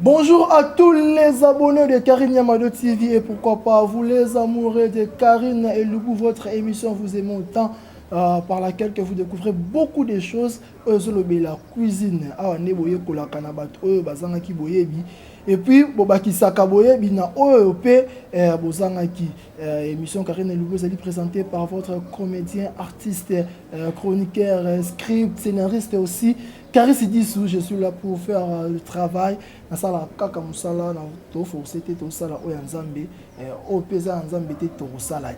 Bonjour à tous les abonnés de Karine Yamado TV et pourquoi pas vous les amoureux de Karine et Loubou, votre émission vous aimez autant par laquelle que vous découvrez beaucoup de choses sur la cuisine. Et puis, Bobaki Sakaboye, Bina OEP, Bozangaki, émission Karine et Loubou, est présentée par votre comédien, artiste, chroniqueur, script, scénariste aussi. Karis Dissou, je suis là pour faire le travail. Dans la kaka musala, dans le c'était tout ça là, Oyanzambe, Opeza Nzambe, tout ça là.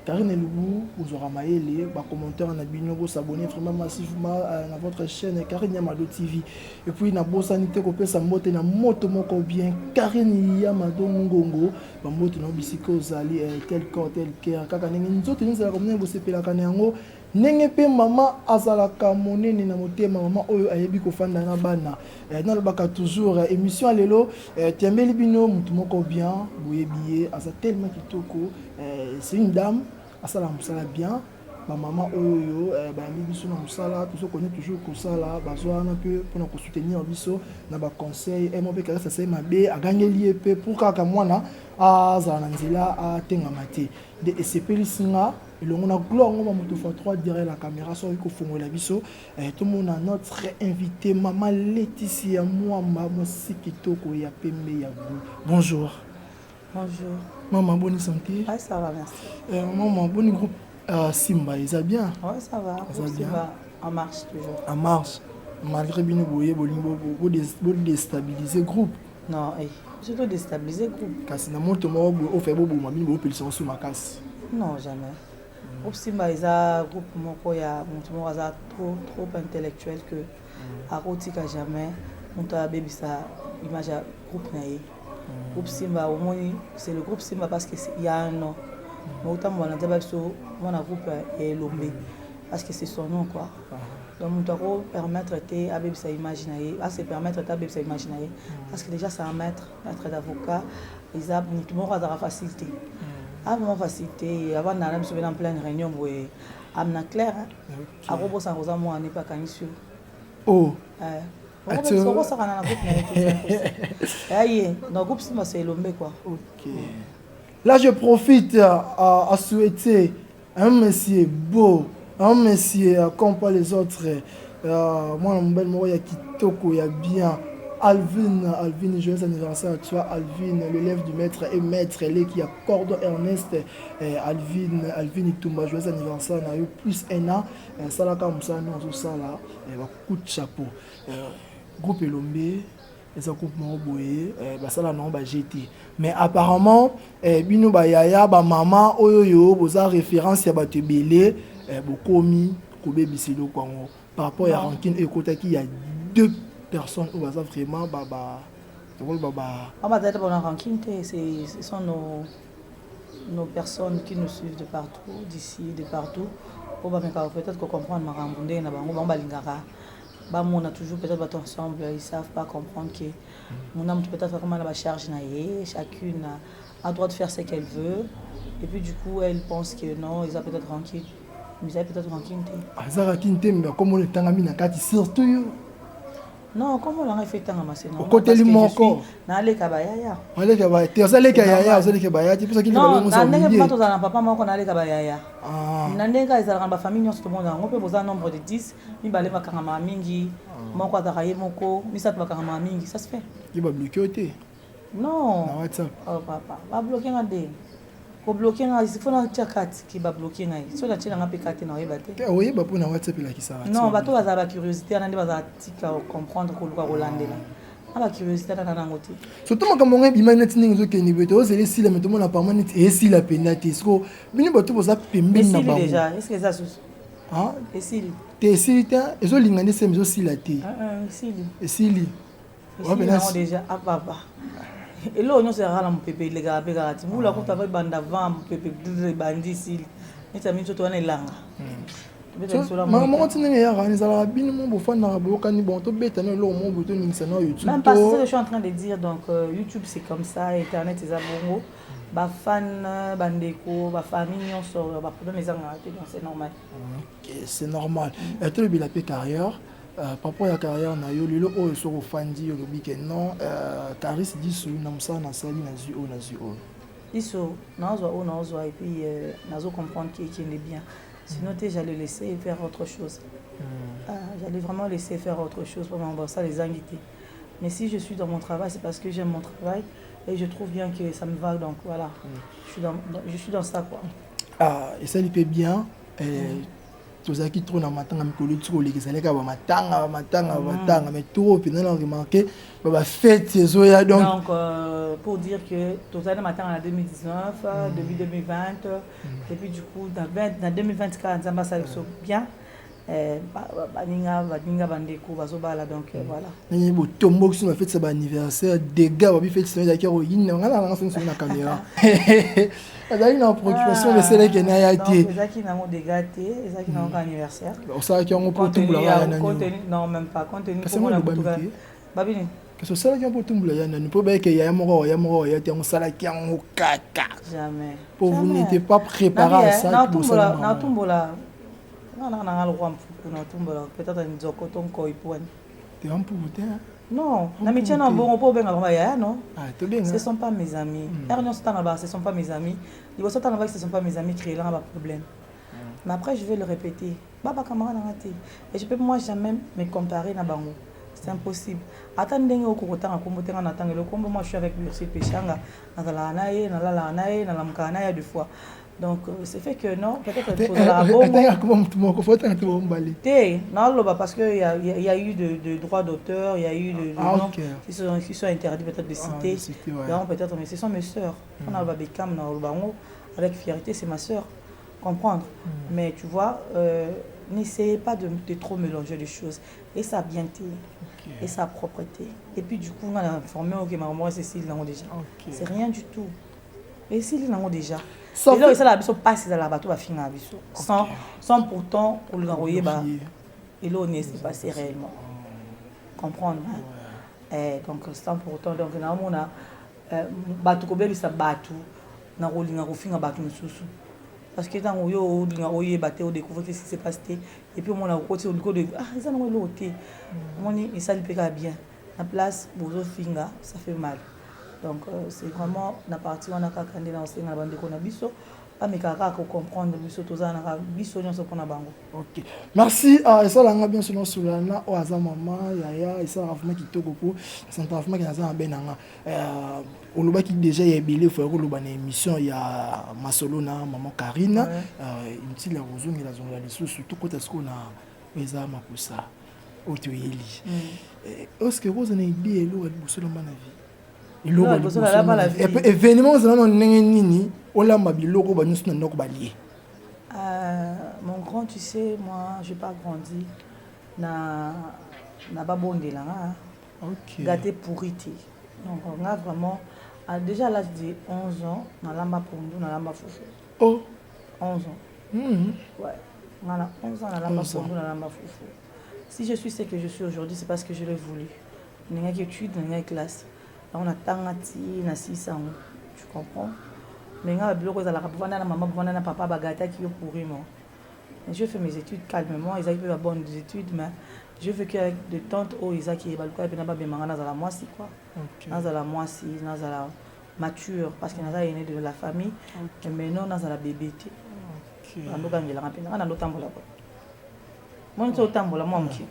Karine et Loubou, vous aurez maillé, bah commentaire, on a bien vous s'abonner vraiment massivement à votre chaîne Karine Yamado TV. Et puis na bosanité kopé sa moto na moto moko bien Karine Yamado Ngongo, ba moto na bisiko zali tel corps tel cœur. Kaka nengi nzoto nzala comme ne bosepela kanyango. Nenge pe mama azalaka monene na motema mama oyo ayebi kofanda na bana na lobaka toujours émission lelo tiambeli bino mutu moko bien boyebiye aza tellement kitoko c'est une dame asala musala bien ba mama oyo ba mi biso na musala toujours connaît toujours kosala bazwa na peu pour na soutenir biso na ba conseil et mo be kala ça mabe agangeli pe pour kaka mwana azala na nzela atenga mate de esepelisinga. Le monde a gloire, on va monter fois 3 derrière la caméra, soit il faut la biso. Tout le monde a notre invité, maman Laetitia, moi, maman Sikitoko, ya Pembe, ya vous. Bonjour. Bonjour. Maman, bonne santé. Oui, ça va, merci. Maman, bon groupe Simba, ils va bien? Oui, ça va. Ça va bien. En marche toujours. En marche. Malgré bien vous déstabiliser le groupe. Non, surtout déstabiliser le groupe. Parce que moi, je fais beaucoup de mamie, je suis sur ma casse. Non, jamais. Groupe Simba, ils ont groupe moko ya montumo aza trop intellectuel que à rotika jamais on t'a baby ça image à groupe naïe. Groupe Simba au moins c'est le groupe Simba parce que il y a un nom. Mais autant moi on a déjà sur mon groupe est Lombe parce que c'est son nom quoi. Donc on doit permettre à baby ça imaginer, à se permettre à baby ça imaginer parce que déjà c'est un maître d'avocat, ils ont montumo à la facilité. Avant facilité, avant d'aller me souvenir en pleine réunion, oui, amna clair. À robot sans rosa moi n'est pas canissu. Oh. On va se ça dans groupe. Dans groupe c'est Lombe quoi. Ok. Là je profite à souhaiter un monsieur beau, un monsieur comme pas les autres. Moi mon bel mot ya kitoko ya bien. Alvin, joyeux anniversaire à toi, Alvin, l'élève du maître et maître, elle qui accorde Ernest, Alvin Itumba, joyeux anniversaire, on a eu plus un an, ça là comme ça, nous tout ça là, coup de chapeau. Groupe Elombe, les groupements boyé, ça là non, GT. Mais apparemment, bino ba yaya, ba maman, oyoyo, boza référence ya ba te belé, bokomi, kobe bisilo Congo. Par rapport à Rankin et Kotaki, il y a deux personnes où vraiment on va dire bon ranking ce sont nos personnes qui nous suivent de partout d'ici de partout pour peut-être que comprendre marambundé na bango ba lingara ba on a toujours peut-être pas ensemble ils savent pas comprendre que mon âme peut-être comment la charge na chacune a droit de faire ce qu'elle veut et puis du coup elle pense que non ils ont peut-être ranking mais ils ont peut-être ranking ça ranking mais comme on est tangami na kati surtout. Non, comment on a fait tant à masser non. Côté du moko. Na le kabaya. Ale kabaya. Tu as le kabaya, vous allez kabaya, tu penses qu'il va nous ça. Non, na pas dans papa moko na le kabaya. Ah. Na ndenga ezala ba famille nyonso tout le monde on peut poser un nombre de 10, mi balé makanga ma mingi, moko atakaye moko, mi sat makanga ma mingi, ça se fait. Il va bloquer oté. Non. Na WhatsApp. Oh papa, va bloquer ngade. Ko bloquer nga, il faut na chat qui va bloquer nga. So la tchela nga pekate na yebate. Oui, ba pour na WhatsApp la qui ça. Non, ba to bazala curiosité na ndeba za tika comprendre ko luka rolandela. La curiosité na nangote. Surtout quand on est bimanet ningo ke nibeto, c'est les si la mettons la permanente et si la penate. Est-ce que bini ba to boza pembe na ba. Déjà, est-ce que ça sous? Hein? Et si T'es si ta, ezo lingane c'est mezo si la té. Si. Et si li. Ouais ben déjà ah papa. Et là on se rend mon pépé les gars begati. Vous la ko ta banda vent mon pépé bandi si. Et ça mi to na ilanga. Maman tu n'es rien, ils ont bien mon beau fan na boka ni bon to beta na lo mon bouton ni ça na YouTube. Même pas ce que je suis en train de dire donc YouTube c'est comme ça, internet c'est abongo. Ba fan bandeko, ba famille on sort ba problème les donc c'est normal. OK, c'est normal. Et toi le bilapé carrière par rapport à la carrière na yo lelo oyo so ofandi yo lobi ke non Caris disu na musala na sali na zui o Diso naozwa et puis nazo comprendre qu'il est bien. Sinon j'allais laisser faire autre chose. J'allais vraiment laisser faire autre chose pour m'embrasser les invités. Mais si je suis dans mon travail, c'est parce que j'aime mon travail et je trouve bien que ça me va, donc voilà. Je suis dans ça quoi. Et ça lui fait bien. Tozaki trop na matanga mikolo tsiko lekisala ka ba matanga mais trop puis on a remarqué ba fête ezoya donc pour dire que tozali matanga en 2019 début 2020 et puis du coup dans 2024 nzamba ça bien baninga bandeko bazobala donc voilà ni bo tombo qui m'a fait ça anniversaire des gars ba fait ça ya kero yin ngana ngana sur na caméra azali na préoccupation mais c'est là que na ya ti ezaki na mo dégaté ezaki na mon anniversaire on ça qui on pour tout la non même pas contenu pour la babini que ce ça qui on pour tout la na pour ba que ya moko ya ti on sala qui on kaka jamais pour vous n'étiez pas préparé à ça pour ça na tumbola na le roi mfuku na tumbola peut-être nzoko ton koi point tu es un peu non, na mitia na bon po benga ba ya non. Ce Ce sont pas mes amis. Ernion Stanaba, ce sont pas mes amis. Ils vont Stanaba, ce sont pas mes amis créer là un problème. Mais après je vais le répéter. Baba camarade raté. Et je peux moi jamais me comparer na bango. C'est impossible. Attendez au kokota na kombo tenga na tangelo kombo moi je suis avec Merci Pechanga. Na la nae, na la nae, na la mkana ya deux fois. Donc c'est fait que non, peut-être que la bombe. Parce qu'il y a eu de droits d'auteur, il y a eu de noms qui sont interdits peut-être de citer. Donc peut-être, mais ce sont mes sœurs. On a Babekam avec fierté, c'est ma sœur. Comprendre. Mais tu vois, n'essayez pas de trop mélanger les choses. Et sa bienté, et sa propreté. Et puis du coup, on a informé que maman c'est Cécile déjà. C'est rien du tout. Et Cécile déjà. Et là, ça la biso passe dans la bateau va finir biso. Sans pourtant pour le envoyer bah et là on est passé réellement. Comprendre. Donc sans pourtant donc na mona bateau ko bebisa bateau na rolinga ko finga bateau mususu. Parce que dans yo linga oye bateau découvrir ce qui s'est passé et puis on a côté au de ça non l'autre. Moni et ça lui pega bien. La place bozo finga ça fait mal. Donc c'est vraiment la partie on a kakande na osenga bande ko na biso pas me kaka ko comprendre biso tozana na biso nyonso ko na bango. OK. Merci ça langa bien selon Solana o aza mama yaya et ça vraiment kitoko ko ça vraiment que na benanga oloba ki déjà ya belé faut ko loba na émission ya masolo na maman Karina une petite la rozongi la zonga les surtout quand est-ce qu'on a eza makusa otoyeli est-ce que vous en avez bien lo bosolo na vie événement mon grand, tu sais, moi, je n'ai pas grandi na babonde là, gâté pourrité. Donc on a vraiment déjà à l'âge de 11 ans, on a lamba pondo, on a lamba foufou. Oh, 11 ans. Ouais. On a 11 ans, on a lamba pondo, on a lamba foufou. Si je suis ce que je suis aujourd'hui, c'est parce que je l'ai voulu. On a une étude, on a une classe. On a tangati na 600, tu comprends? Mais quand le bureau est à la maman, na papa bagata qui est pourri moi. Je fais mes études calmement, ils ont fait bonnes études, mais je veux que de tante au Isa qui est balcon et puis na ba bemanga na la moisi quoi. Na la moisi, na la mature parce qu'il n'a aîné de la famille, mais non na la bébé. OK. Ando kangela ngapena na ndo tambola quoi. Moi nto tambola moi mki.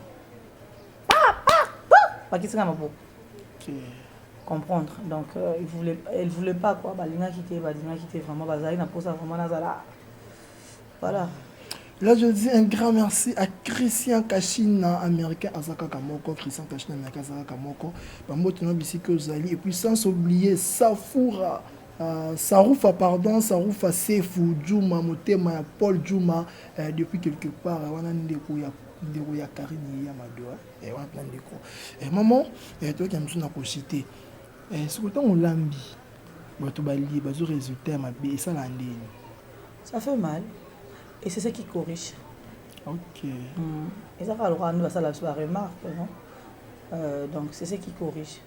Pas qui sera mabo. OK. Comprendre donc elle voulait pas quoi balinga quitter vraiment bazali na posa vraiment nazala voilà. Là je dis un grand merci à Christian Kachina américain Azaka Kamoko Christian Kachina américain Azaka Kamoko bamoto na bisiko zali et puis sans oublier Safoura Saroufa Saroufa Sefu Juma Motema ya Paul Juma depuis quelque part wana ndeko ya Karine ya Madoa et wana ndeko maman toi qui amsuna ko citer ce que on lambi bato bali bazo résultat mabe ça la ndeni ça fait mal et c'est ce qui corrige. OK et ça va le rendre ça la remarque non Donc c'est ce qui corrige.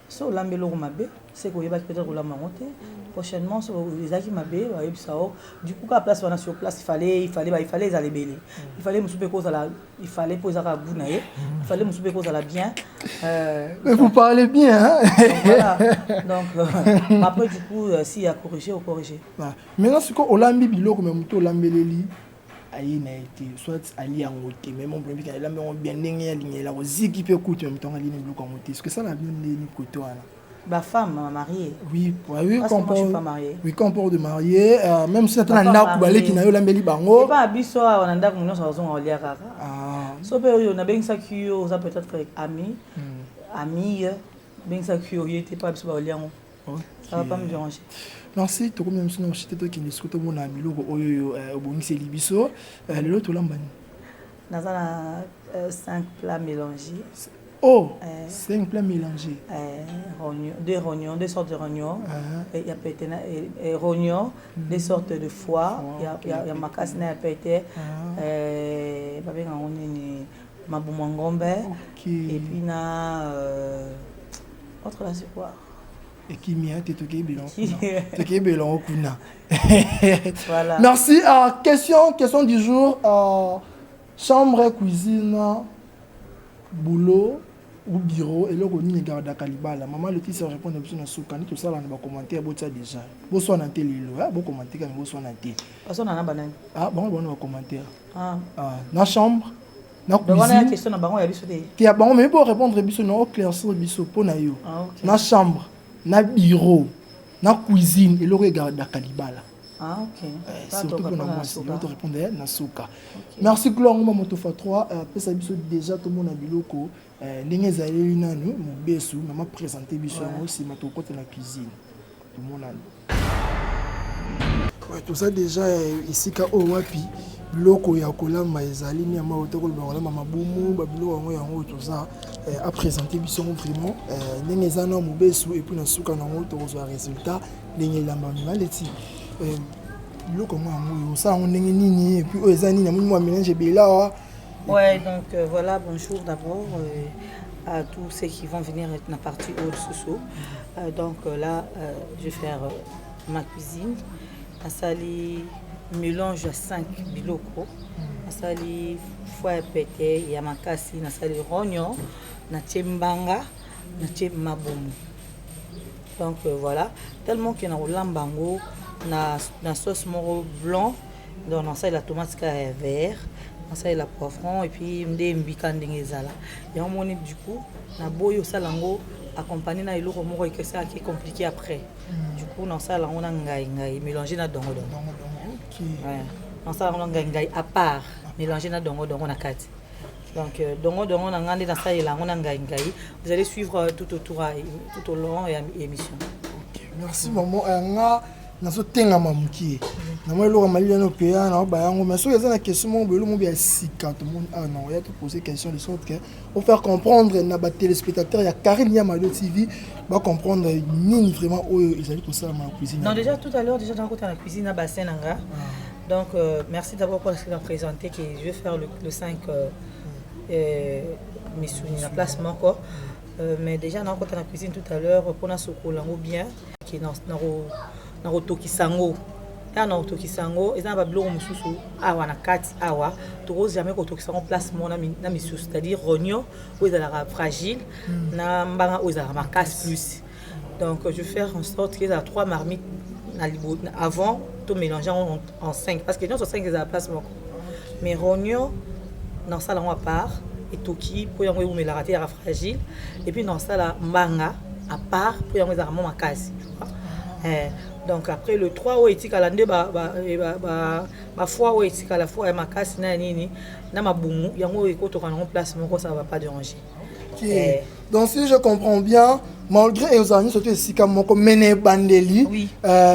So l'ambelo mabe, c'est qu'on y va peut-être la monter. Prochainement, les acquis mabe, du coup à place on a sur place, il fallait les aller belé. Il fallait me souper cause à la, il fallait poser à bounaye, il fallait me souper cause à la bien. Mais vous parlez bien, hein? Donc voilà. Donc après du coup, s'il y a corrigé, on corrigé. Maintenant c'est qu'on l'a mis biloko mais muto l'ambeleli. Aïe n'a été soit allié en côté mais mon premier qu'il a mis bien dernier ligne là aussi qui peut coûter même temps ligne bloc en côté est-ce que ça l'a bien ni côté là ma femme mariée oui oui quand moi je suis pas mariée oui quand pour de marier même si tu as un arbre balé qui n'a eu la meli bango pas biso on a ndak nous on lié kaka so pe on a bien ça qui on a peut-être ami bien ça qui était pas biso ba lié ça va pas me déranger. Merci, tu comme nous cité toi qui discute mon ami logo oyo obongisi libiso le lot lambani. Nazana 5 plats mélangés. Oh, 5 plats mélangés. Deux sortes de rognons. Il y a peut-être rognons, des sortes de foie, il y a macasse na peut-être pas bien on est mabumangombe et puis na autre là c'est quoi? Et qui m'y a été toqué bilan kuna. Voilà. Merci. Question du jour. Chambre, cuisine, boulot ou bureau. Et là, on y garde à Kalibala. Maman, le titre répond à la soukani. Tout ça, on va commenter. Bon, ça déjà. Bon, soit en télé. Bon, commenter quand bon, soit en télé. Ah, bon, on va commenter. Dans chambre. Na cuisine. Question na bango ya biso te. Qui a bango mais pour répondre biso non claircir biso pour na yo. Na chambre. Na bureau, na cuisine, et le regard de Kalibala. Ok. Surtout pour moi, c'est l'autre répondre na souka. Merci Claude, moi motofa 3, pesa biso déjà tout le monde a biloko, ndenge zali nanu, mo besu, mama présenter biso aussi ma to côté la cuisine. Tout le monde a. Ouais, tout ça déjà ici ka owapi. Biloko ya kolamba ezali ni ama otoko kolamba mabumu babilo yango yango tout ça a présenté biso vraiment ndenge ezana mobesu et puis na suka nango to zo résultat ndenge lamba maleti biloko mo yango ça on ndenge nini et puis ezani na mo mélange bela. Ouais, donc voilà, bonjour d'abord à tous ceux qui vont venir être la partie haute sous. Donc là je vais faire ma cuisine à sali mélange à 5 biloko nasali foie pété ya makasi nasali rognon na mbanga na mabomu. Donc voilà, tellement qu'il y a un lambango na sauce moro blanc, donc nasali la tomate vert, nasali la poivron et puis mde mbika ndenge ezala ya moni du coup na boyo salango accompagné na eloko moko et que ça qui est compliqué après. Du coup na sala on a ngai mélanger na dongo. Ouais. On ça on ngai à part mélanger na dongo na kati. Donc dongo na ngande na ça ila on ngai. Vous allez suivre tout au long et émission. OK. Merci maman nga na so tenga mamuki. Na moi lo mali no pe na ba yango mais so yeza na question mo belo mo bia sika tout monde non, il y a te poser question de sorte que pour faire comprendre na ba téléspectateurs ya Karine Yamado TV va comprendre ni vraiment ils allaient pour ça dans la cuisine. Non, déjà tout à l'heure déjà dans côté la cuisine à bassin nanga. Donc merci d'abord pour ce que vous présenter que je vais faire le 5 mais sur la place encore. Mais déjà dans côté la cuisine tout à l'heure pour na sokolango bien qui est na rotoki sango. Ya na rotoki sango et ça va biloko mususu awa na kati awa to jamais rotoki sango place mon na misusu c'est-à-dire rognon où il a fragile na mbanga où il a makasi plus. Donc je vais faire en sorte qu'il y a 3 marmites avant tout mélanger en 5 parce que nous sur 5 ils a la place mon. Mais rognon dans ça là on part et toki pour y envoyer où la rater fragile et puis dans ça là mbanga à part pour y envoyer vraiment makasi. Donc après le 3 oetika la nde ba fois oetika la fois ma casse na nini na mabumu yango ekotoka na place moko ça va pas déranger. Okay. Donc si je comprends bien malgré les amis surtout ici comme mene bandeli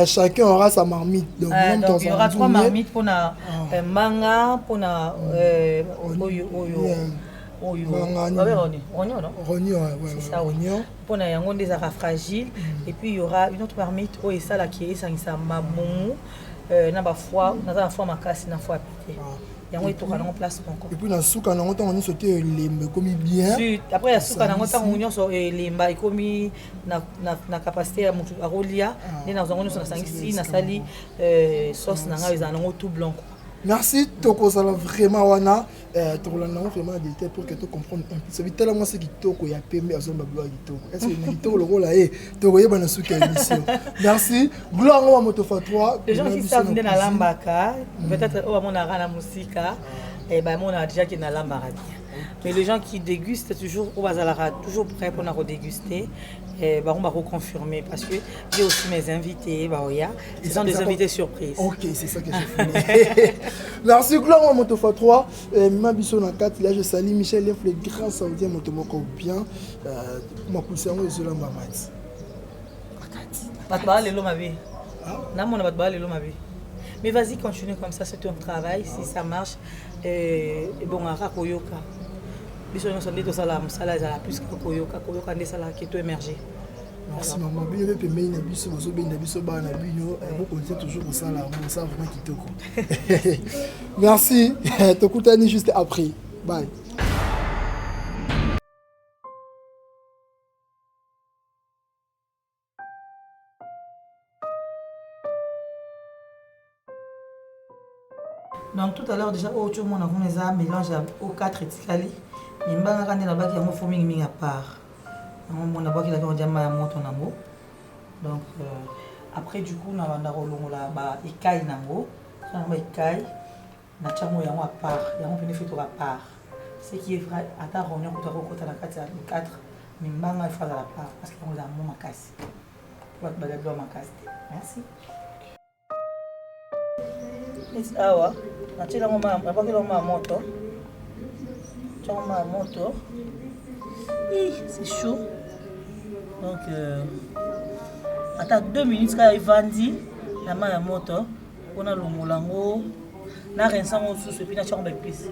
chacun aura sa marmite donc même donc il y aura 3 marmites pour na manga pour na rognon pour na yango des fragile et puis il y aura une autre marmite où ça là qui est ça mabomu na ba fois na fois makasi na fois pété yango etoka nango place moko et puis na suka nango ntango nyonso te elemba ekomi bien après ya suka nango ntango nyonso elemba ekomi na capacité ya motu akolia nde nazango nyonso nasangisi nasali sauce na ngai ezala nango tout blanc. Merci, Toko, ça vraiment wana. Toko, là, vraiment détail pour que tu comprennes un peu. Ça veut dire moi c'est qui Toko, il y a PME à son bagage qui Toko. Est-ce que tu Toko le rôle là, Toko, il y a une souka émission. Merci. Gloire à Moto Fatwa. Les gens qui savent venir dans l'ambaka, peut-être au moment à la musique, et ben on a déjà qui dans l'ambaka. Mais les gens qui dégustent toujours au bazar toujours prêts pour nous déguster. On va reconfirmer parce que j'ai aussi mes invités, ce sont des invités surprises. Ok, c'est ça que je voulais. Merci, Gloire à Motofa 3. Ma biso na 4, là je salue Michel Lef, le grand saoudien Motomoko bien. Ma poussée en Zola Mamat. Batba le ma vie. Na mon batba le ma vie. Mais vas-y, continue comme ça, c'est ton travail. Si ça marche, bon, à Koyoka. Biso no sonde to sala musala za plus que koyoka nde sala ki to émerger. Merci maman, bien pe mais na biso bozo be na biso ba na bino vous continuez toujours au sala on ça vraiment kitoko. Merci, tokutani juste après. Bye. Donc tout à l'heure déjà au tout monde a comme ça mélange aux 4 éticali. Mais mbanga quand na baki yango fo mingi à part. On a baki la ko jama ya moto nango. Donc après du coup na banda kolongola ba ikai nango. Ça na ikai na chango yango à part. Yango pene fait à part. Ce qui est vrai à ta réunion ko ta kota na 4 mais mbanga il faut à la part parce que on a mon makasi. Pour te balader dans makasi. Merci. Awa, natila ngoma, nabaki ngoma moto. Ngoma moto. C'est chaud. Donc attends 2 minutes quand il vandi la main à moto, on a le molango, na rensa mo sous et puis na chamba épice.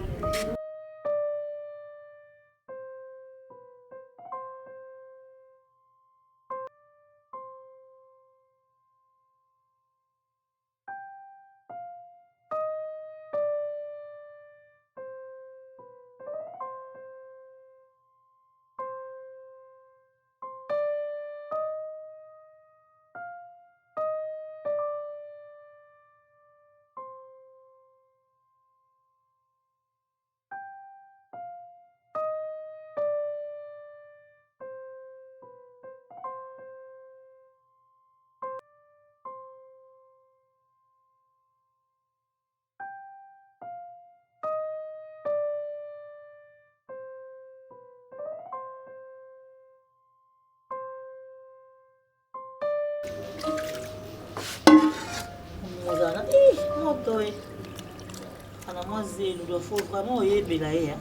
Il faut vraiment y belayer.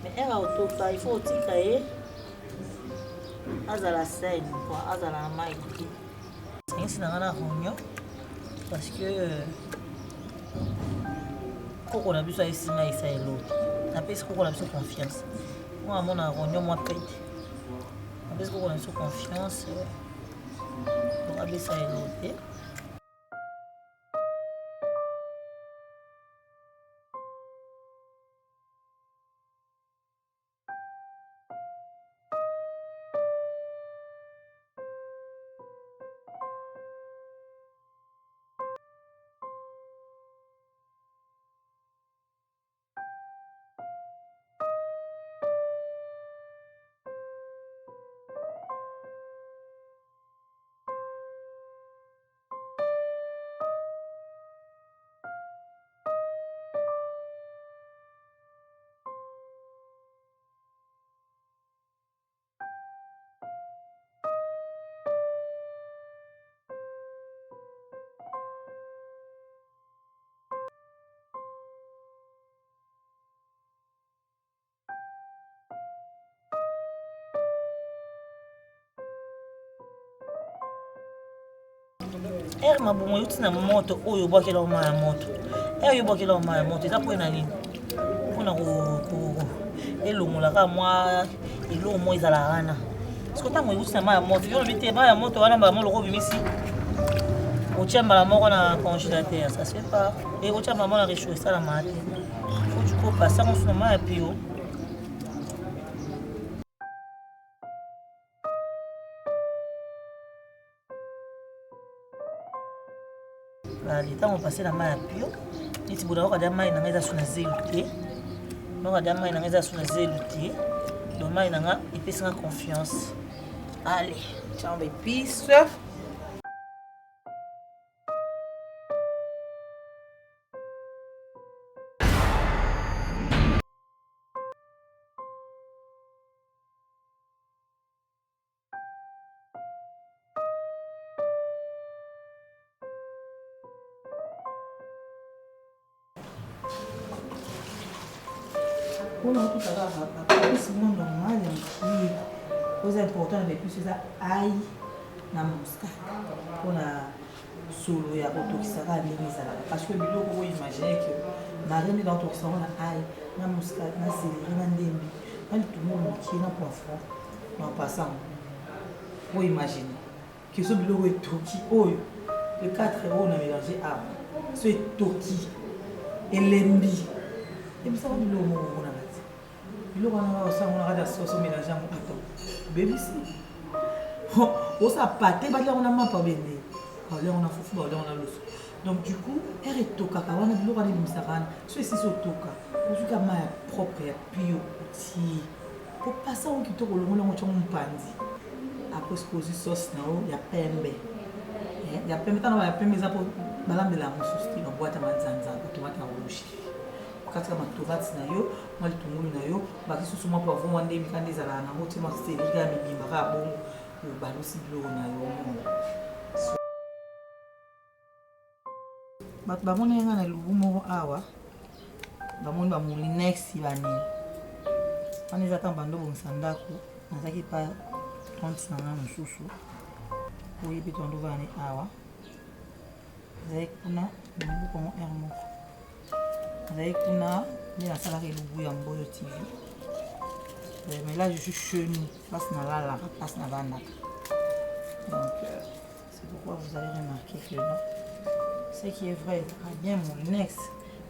Mais elle a auto, il faut aussi cahier. Azala scène, quoi, azala maï. C'est une réunion parce que quand on a besoin de signer, ça et l'autre. Après, c'est qu'on a besoin de confiance. Moi, à mon réunion, moi, paye. Après, c'est qu'on a besoin de confiance. On a besoin de l'autre. Mabomo yuti na moto oyo bwakela ma ya moto. Yo bwakela ma ya moto eza pona nini? Pona ko elongola ka mwa elo mo ezala wana. Parce que tango yuti na ma ya moto, yo bite ma ya moto wana ba mo loko bimisi. otia mbala moko na congélateur, ça se fait pas. Et otia mbala moko na réchauffer ça la matin. Faut du coup passer en ce moment et puis allez, tant on passe la main à pio. Et si vous avez regardé la main, il y a sur la zéluté. Donc, regardez la main, il y a sur la zéluté. Donc, main, il y a épice en confiance. Allez, tiens, on épice. Pour nous, tout à l'heure, c'est normal, c'est important de plus ça ail na muscade pour la solo ya autoxara limisa parce que bilo ko imaginer que na remi dans autoxara na ail na muscade na céleri na ndembi ali tout le monde qui na poivron en passant pour imaginer que ce bilo est toki oyo le 4 euros na mélanger à ce toki et lembi et ça va bilo mo na il y a des sauces mélangées à mon bébé ici. On s'est pâté, on a pas béni. On a foufou, on a l'os. Donc du coup, elle est toka, on a de l'eau à l'imisaran. Ceci c'est toka. On joue comme propre, puis aussi. Pour passer au kito, on a un pandi. Après ce que sauce, il y a pembe. Il y a pembe, il y a pembe, pour balam de la mousse, on boit à manzanza, tomate à rouge. Katika maturati na yo mali tungulu na yo bakisusu mwa poivron wande mikande zala na moti ma selika mibimba ka bongo balusi bilo na yo bat bamoni nga na lubumo awa bamoni ba mulinex bani ani zata bando bonsandako nazaki pa 30 na mususu oyi bitondo bani awa zai kuna mbuko mo ermo avec una bien salarié le bouillon en boyo TV. Mais là je suis chez nous, passe na la passe na banaka. Donc c'est pourquoi vous allez remarquer que non. Ce qui est vrai, bien mon nex.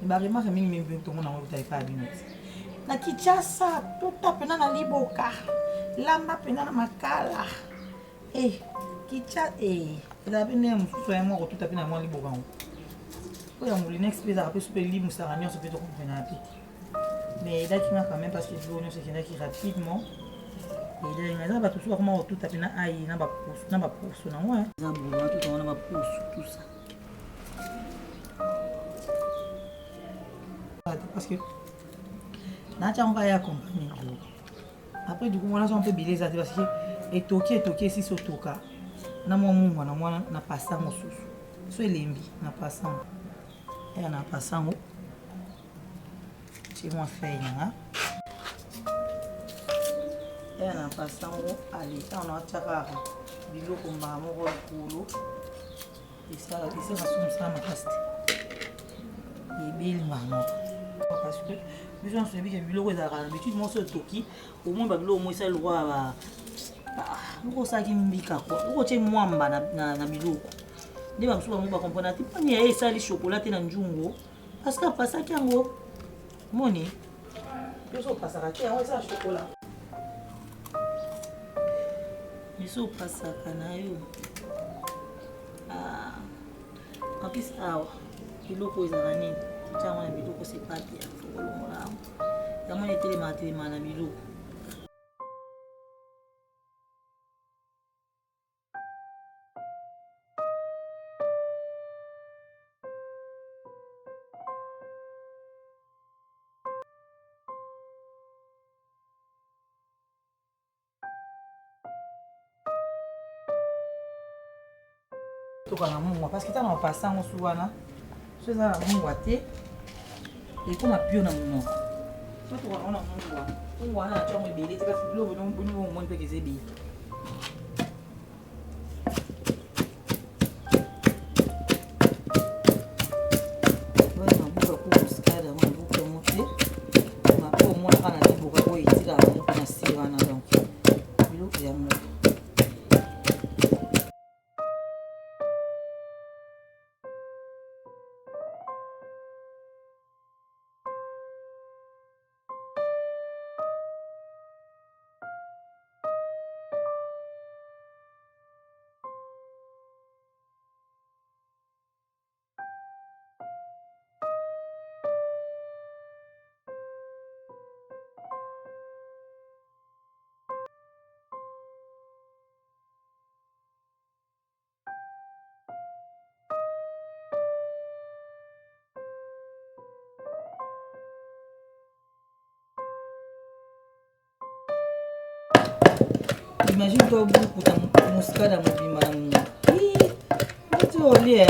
Il m'a remarqué que même tout le monde n'a pas de nex. Na kichasa tout à pena na liboka. Lamba pena na makala. Eh kicha il a bien mususu ya moko tout à pena na liboka. Il y a un expert qui a super libre, ça revient, ça peut être compréhensible. Mais il y a quand même parce que c'est qui rapidement. Et il y a tout ça, comment tout à fait, il y a pas pousse, il y a pas pousse, il y a pas pousse, tout ça. Parce que là, on va y accompagner. Après, du coup, on peut biler ça parce que et toquer si c'est toka. Na moi na passé mon sous. Soit lembi na passé. Et on a passé en haut. C'est moi fait là. Et on a passé en haut. Allez, on a tchakara. Bilo ko mamo ko kulo. Et ça ici on ça ma caste. Et bil mamo. Parce que besoin de bien bilo ko za l'habitude mon se toki. Au moins bilo au moins ça le roi ba. Ngo ça qui mbika quoi. Ngo tche mwamba na bilo. Ndi ba kusuba mba comprendre ti pani ya esali chocolat na njungo parce que pasa kyango moni yoso pasa ka kyango esa chocolat yoso pasa kana yo apis awa biloko ezala nini tiango na biloko c'est pas bien fokolo molamo yango etelema na biloko parce que tu as passé en souana, tu as un et comme un pion dans mon nom. Tu as un bébé, tu as fait l'eau, on monte que c'est bien. Imagine-toi beaucoup de muscade à mon tu au lit.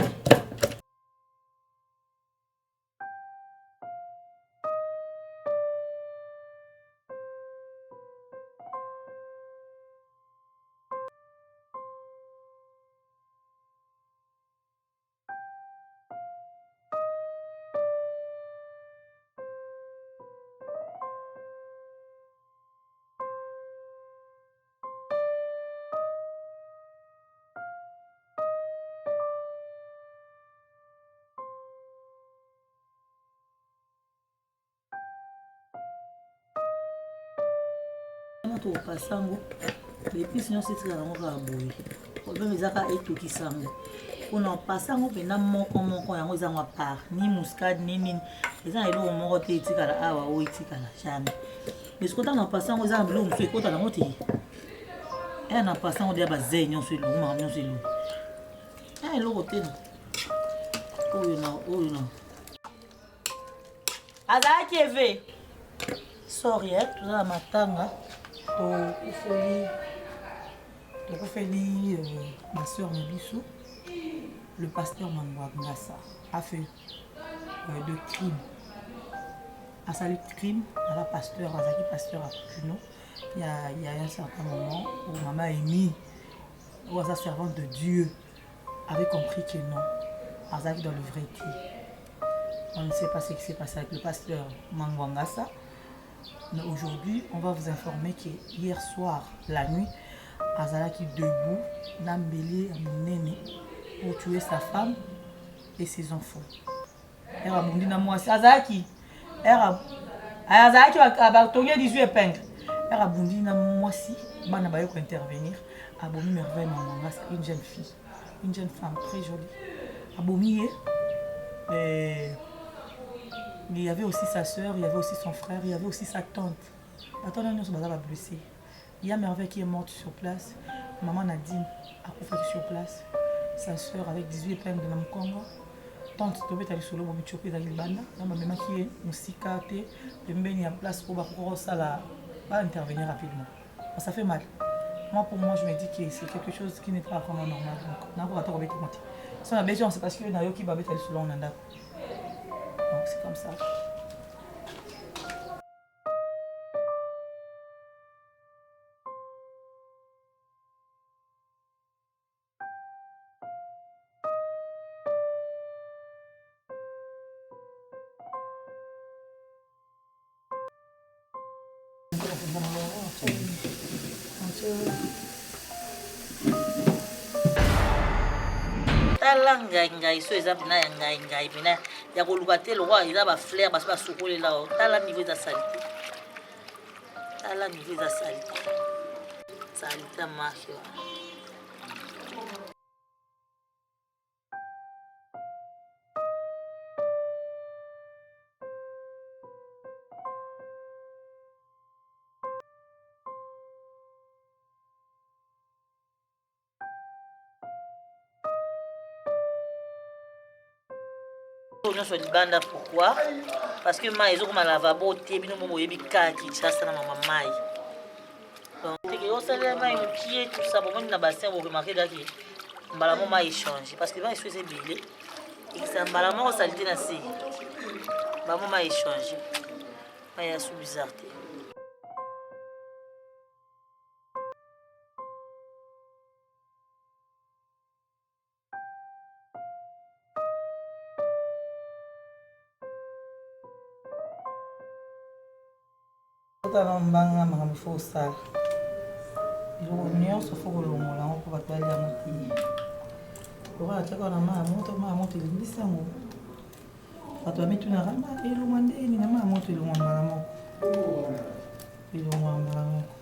To pasango depuis sinon c'est très long à boy problème ezaka etoki sango on pasango pena moko yango ezanga part ni muscade ni nini ezanga eloko moko te etikala awa o etikala jamais mais ce kota na pasango ezanga biloko mosusu ekota nango te na pasango deya bazei nyonso elongo maka nyonso elongo eloko te na oyo na azalaki eve sori toza na matanga tokufeli ma soeur Nabiso, le pasteur Mangwangasa a fait de crime. À sa crime, à la pasteur, à la pasteur à Kuno, il y a un certain moment où maman Amy, où sa servante de Dieu, avait compris que non, Azaki dans le vrai Dieu. On ne sait pas ce qui s'est passé avec le pasteur Mangwangasa. Mais aujourd'hui, on va vous informer que hier soir, la nuit, Azalaki debout, Nambélé Mounene, pour tuer sa femme et ses enfants. Elle a bondi na moi, Azalaki. Azalaki a tourné 18 épingles. Elle a bondi na moi si, man a pour intervenir. Abomi merveille une jeune fille, une jeune femme très jolie. Abomi il y avait aussi sa soeur, il y avait aussi son frère, il y avait aussi sa tante. La tante nous sommes blessés. Il y a Merveille qui est morte sur place. Maman Nadine a couffé sur place. Sa soeur avec 18 épingles de Namkongo. Tante Tobé est allée sur le moment de choper dans le banda. Ma maman qui est musicate, de me en place pour intervenir rapidement. Ça fait mal. Moi pour moi je me dis que c'est quelque chose qui n'est pas vraiment normal. Donc on va pas si on a besoin c'est parce que Nayo qui va aller sur le nanda. Donc c'est comme ça. tala ngai so eza mpena ya ngai mpena ya koluka te lokwa eza bafleur basi basukolela o tala niveau eza salite tala niveau eza salite salite marche nyonso libanda. Pourquoi? Parce que mai ezokoma lavabo te bino mo boyebi kaka Kinshasa na mama mai donc teke osalela mai mokie tout ça bomoni na bassin boremarke daki mbala mo mai échange parce que mai so eza ebele ekisa mbala moko salite na se bamo mai échange mai ya sous bizarre te. Mbanga makambo fo osala eloko nyonso fo kolongola yango mpo bato balia yango te okola tiaka na maa moto elimbisi yango bato bamitunaka elongwa ndeni na maa moto elongwa mbala moko elongwa mbala moko.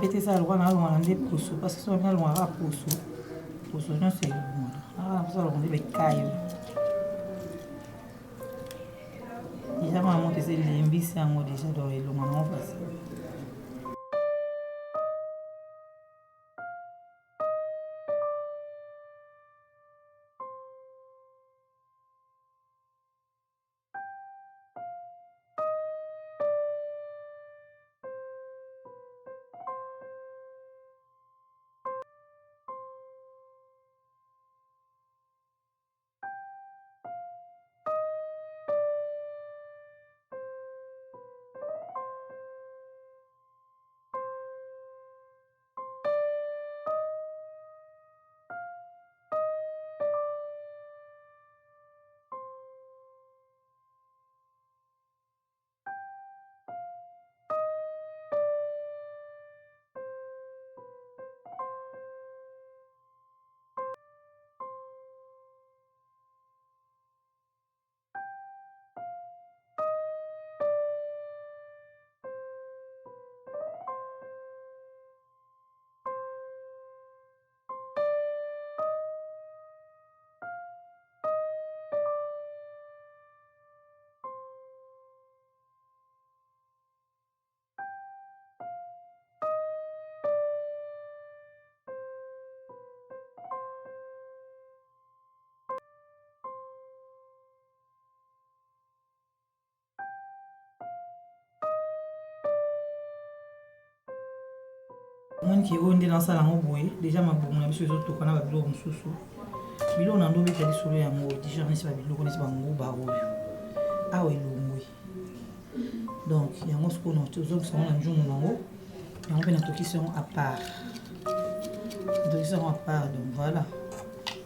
pété ça, le roi n'a pas de pousseau, parce que si on a le roi à pousseau, non, c'est bon. Ah, ça, on dit les cailloux. Déjà, maman, tu sais, les mbis, c'est un mot déjà dans les longs, on va ça. Moi qui est dans ça, déjà ma bonne amie tout qu'on a besoin de sous. Bilo na ndobe tali solo ya ngo déjà nesi ba bilo ko nesi ba ngo ba oyo. Ah oui longwe. Donc il y a ce qu'on a tous qui sont en jour nango. Et on fait notre question à part. Donc ils sont à part donc voilà.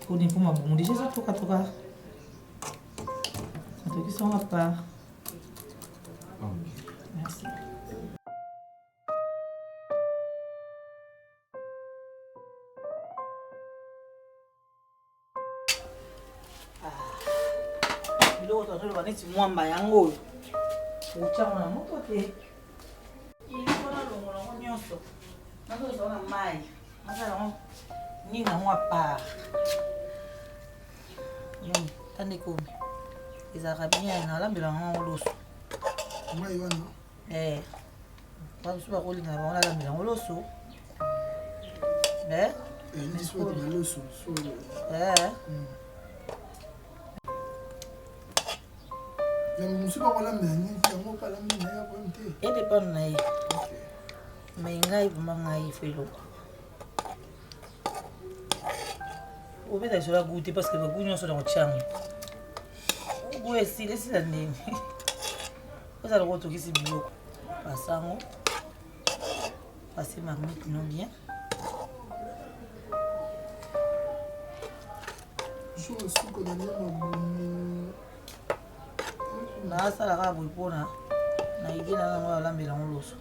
Pour dire pour ma bonne déjà ça tout cas. Notre question à part. Merci. Bilo to ba neti mwamba yango. Uchango na moto te. Ili kona longo nyonso. Nazo zona mai. Masala ni na moi part. Yoni, tande komi. Les arabiens na lambela ngo loso. Mai wana. Ba suba ko linga ba lambela ngo loso. Ni so de loso, so. Je suis pas là, mais je ne pas là, mais et dépend na ye. Mais ngai buma ngai felo. O beta sur la goûter parce que le goût nyonso dans chang. O goût esi laisse la nini. Vous allez retrouver ce biloko. Passango. Passer marmite non bien. Je suis qu'on a mis na sala ka boy pona na igina na mo lambela ngoloso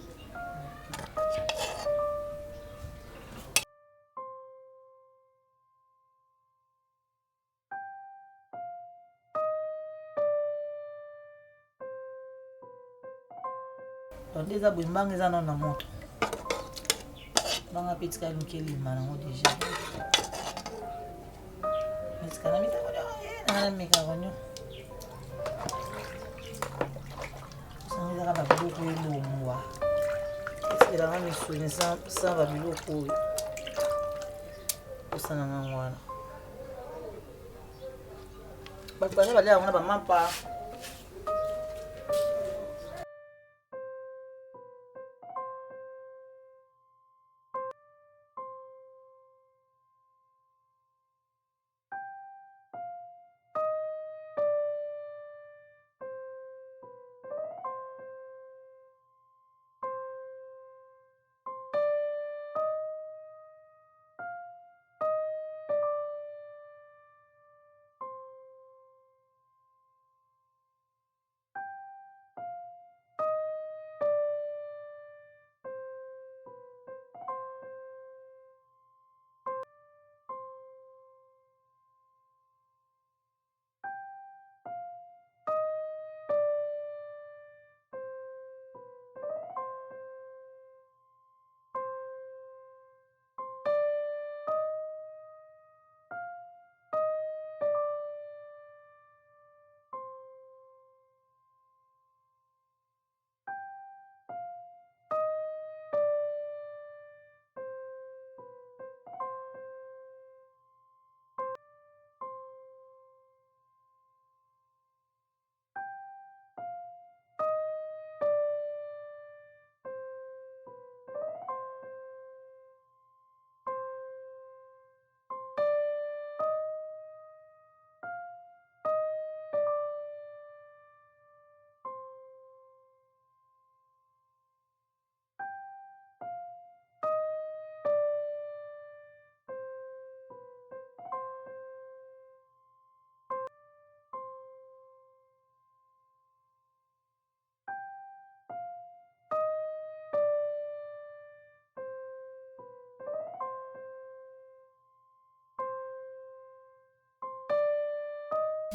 donc eza boy mbanga eza na moto banga petika lukeli mana ngo déjà mais kana mita ko na meka konyo ba biloko elongwa eselanga misuni sa ba biloko oyo osananga wana bato baza balia yango na bamapa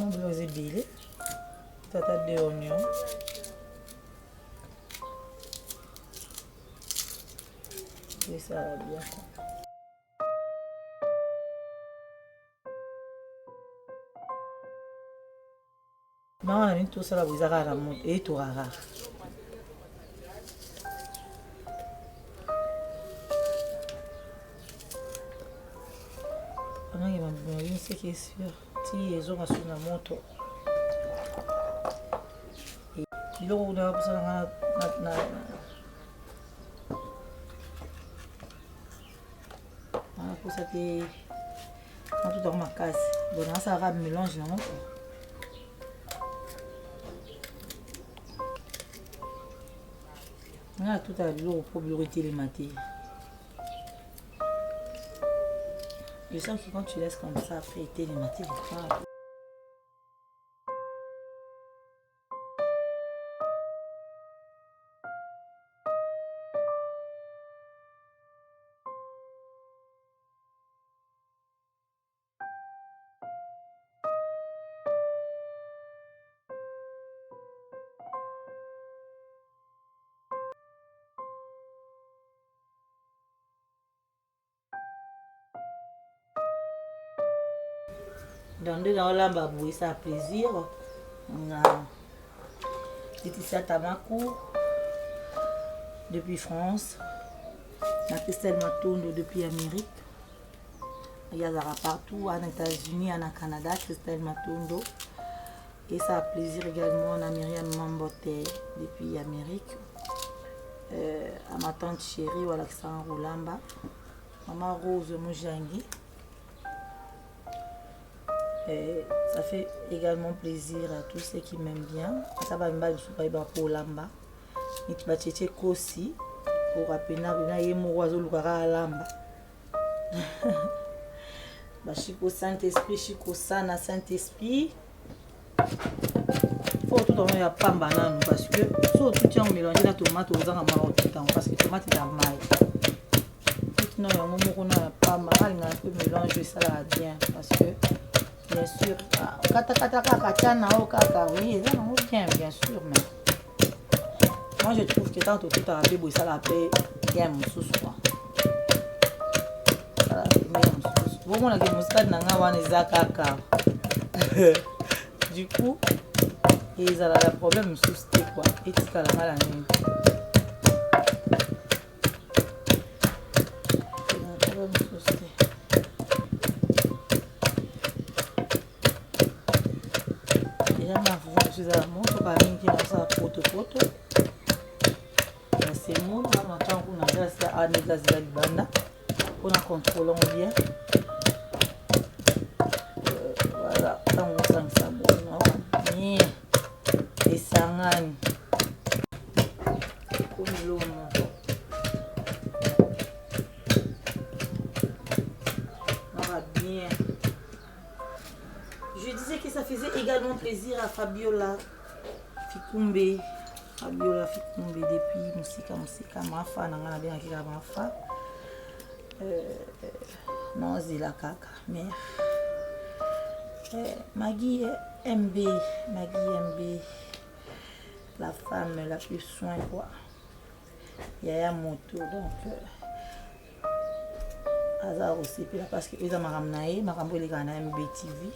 On va les ébiller. Tata de oignons. Et ça va bien. Maman a tout ça là, vous avez la montre et tout rare. On a une ce qui est sûr. Si ils ont sur la moto. Et il on a besoin pour ça que tout dans ma casse. Bon, ça va mélange non. On a tout à l'eau pour priorité les matières. Je sens que quand tu laisses comme ça, après les matières, dans deux dans la bouée, ça a plaisir. On a Laetitia Tamako depuis France. On a Christelle Matondo depuis Amérique. Il y a partout, en États-Unis, en Canada, Christelle Matondo. Et ça a plaisir également. On a Myriam Mambote depuis Amérique. À ma tante chérie, Alexandre Roulamba. Maman Rose Moujangi. Ça fait également plaisir à tous ceux qui m'aiment bien. Ça va me faire pour Lamba. Et tu vas chercher Kosi pour rappeler que mon oiseau lukara Lamba. Chico Saint-Esprit, Chico Sana Saint-Esprit. Il faut tout le monde pas banane parce que si tu tiens mélanger la tomate aux gens tout le temps parce que la tomate est maille. Non, il y a un moment où on n'a pas mal, on a un peu mélangé ça là bien parce que bien sûr, bien sûr, mais moi je trouve que tant tout à la paix, ça la paix, il y a mon sous quoi. Ça la paix, il y a mon sous. Bon, on a que muscade n'a pas de zakaka. Du coup, ils ont le problème sous c'était quoi? Et tu as la maladie. Je suis à la montre, par exemple, qui est dans sa photo. C'est moi, on entend qu'on a déjà à négocier la bande. On a contrôlé bien. Voilà, quand on sent ça, bon, bien. Et ça gagne. Comme l'eau, on va bien. Je disais que ça faisait également plaisir à Fabiola Fikumbe. Fabiola Fikumbe depuis Musika Mafa, Nangana bien qui a Mafa. Non, c'est la caca, mère. Maggie MB, la femme la plus soin quoi. Il y a un moto donc. Hasard aussi, parce que ils ont ramené, Marambo les gars MB TV.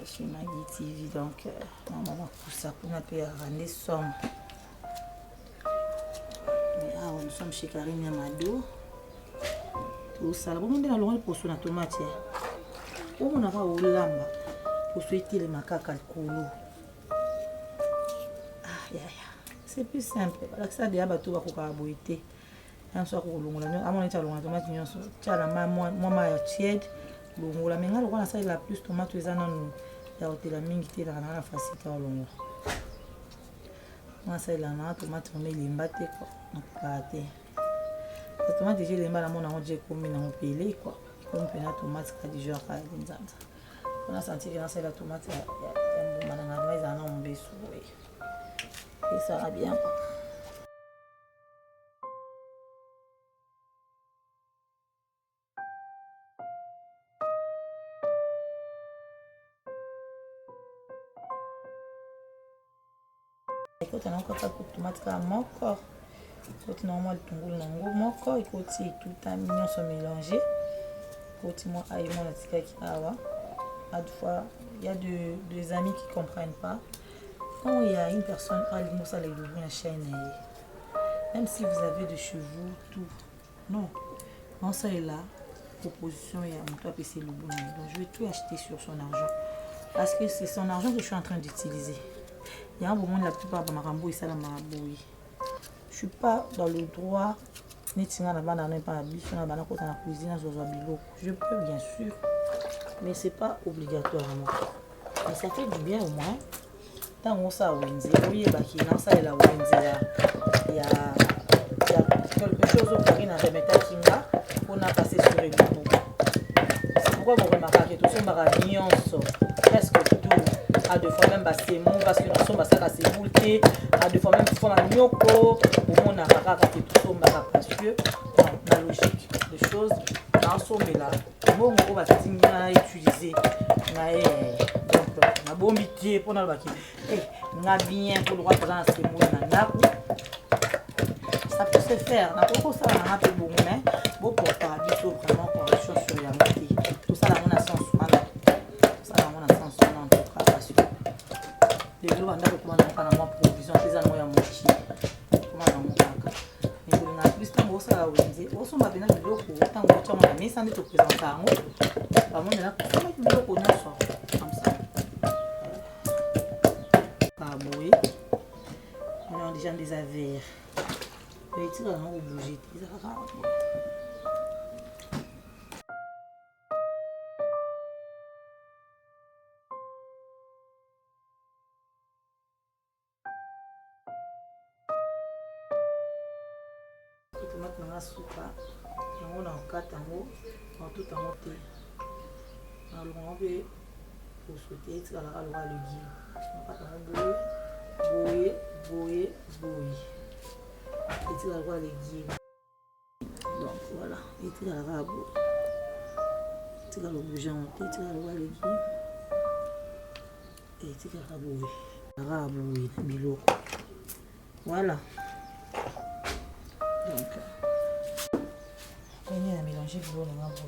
Chez Maggie TV, donc on va pour ça pour nous rendre somme. Mais nous sommes chez Karim Yamado. Tout ça, bon, on est dans le pour la tomate. On a pas au lamba pour souhaiter les macaques al colo. C'est plus simple. Parce que ça déjà bateau va couper à boiter. Un soir au long, à mon état long, tomate n'y a pas moi tiède. Longo la menga lokola ça la plus tomate eza nanu ya hotela mingi te na na facilité au longo moi ça la na tomate on met limba te quoi na te la tomate déjà limba la mona on je comme na pelé quoi comme pena tomate ka du genre ka nzanza on a senti que ça la tomate ya mbuma na ngama eza na mbesu et ça va bien. ekoti nango kaka tomate kaka moko ekoti nango mwa litungulu nango moko ekoti etuta nyonso mélanger ekoti mwa ail mwana tikaki awa. Il y a des amis qui ne comprennent pas. Quand il y a une personne à l'immosa les louvres la chaîne, même si vous avez des cheveux, tout. Non. Non, ça est là. Proposition, il y a mon top et c'est le bon. Donc je vais tout acheter sur son argent. Parce que c'est son argent que je suis en train d'utiliser. Il y a un moment la plupart de ma rambo et ça la maraboui. Je ne suis pas dans le droit. Je peux bien sûr. Mais c'est pas obligatoirement. Mais ça fait du bien au moins. Tant qu'on ça Wendy, oui, dans ça la Wendy, il y a quelque chose au Paris dans le Kinga qu'on a passé sur les mots. C'est pourquoi vous remarquez que tout ça m'a presque tout. À deux fois même c'est mou parce que nous sommes à se bouter. À deux fois même nous sommes à nyoko. Pour mon appareil tout ça parce que dans la logique des choses. Dans ce là, moi on va utiliser donc ma bombe pied pour na baki na bien pour droit dans ces mots na ça peut se faire na pourquoi ça na peu bon mais beaucoup par habitude vraiment correction sur la moitié tout ça là on a sens ça là on a sens en tout cas parce que les jours on a comment on a moi provision ces années ya mochi comment on a plus tango ça wenze oso mabena biloko tango chama na mesa ndito présenter yango bamona na kosala biloko nyonso comme ça kaboué on a déjà des affaires mais tu vas en bouger ça va tomate na suka yango na okata yango na tout en monté na longo pe pour sauter etikala loka legi okata yango boye etikala loka legi donc voilà etikala loka boye etikala bouger monté etikala loka legi etikala boye loka boye na biloko voilà. Donc, on a mélangé le bon moment pour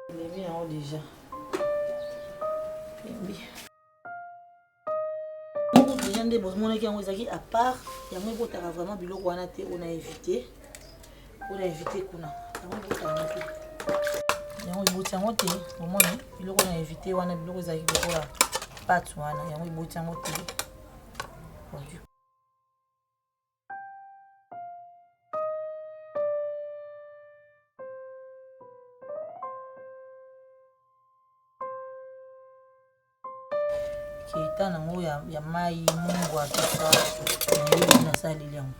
il est bien déjà. Déjà des besoins qui ont été à part, il y a moins pour vraiment biloko on a évité. On a évité kuna yango iboti yango te omoni biloko na évité wana biloko ezalaki lokola pate wana yango iboti yango te keita nango ya mai mungwa tosa nasaleli yango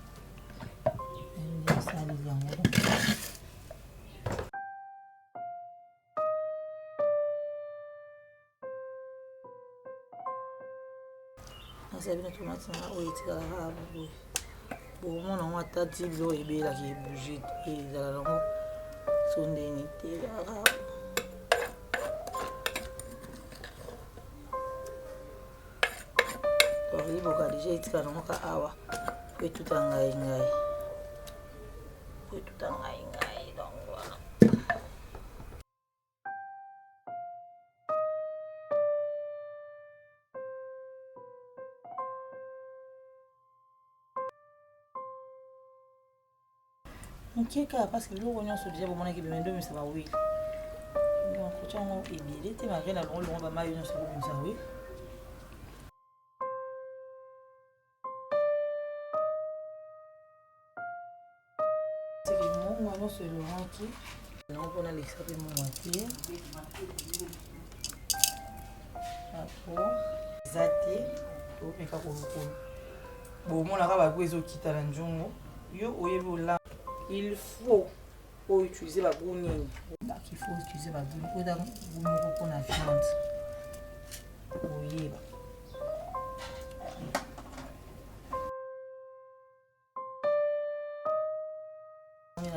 nasabi na tomate na oyo etikala boye bomona yango ata ti biloko ebelaki ebouge te ezala nango sondeni te oriboka deja etikala nango ka awa po etuta ngai donc voilà. Ok, parce que le rognon se déjà pour mon équipe de 22 mais ça va oui. Donc tu as monébile, tu m'as rien à l'on va mailler dans ce comme ça oui. C'est que mon moyen se le rentrer. Donc on a l'extrait de mon moitié. D'accord. Zati. Oh mais pas pour bon mon arabe a besoin quitter la njongo. Yo oyevo là. Il faut utiliser la bourgne. Il faut utiliser la bourgne. Pour la bourgne pour la viande. Oui.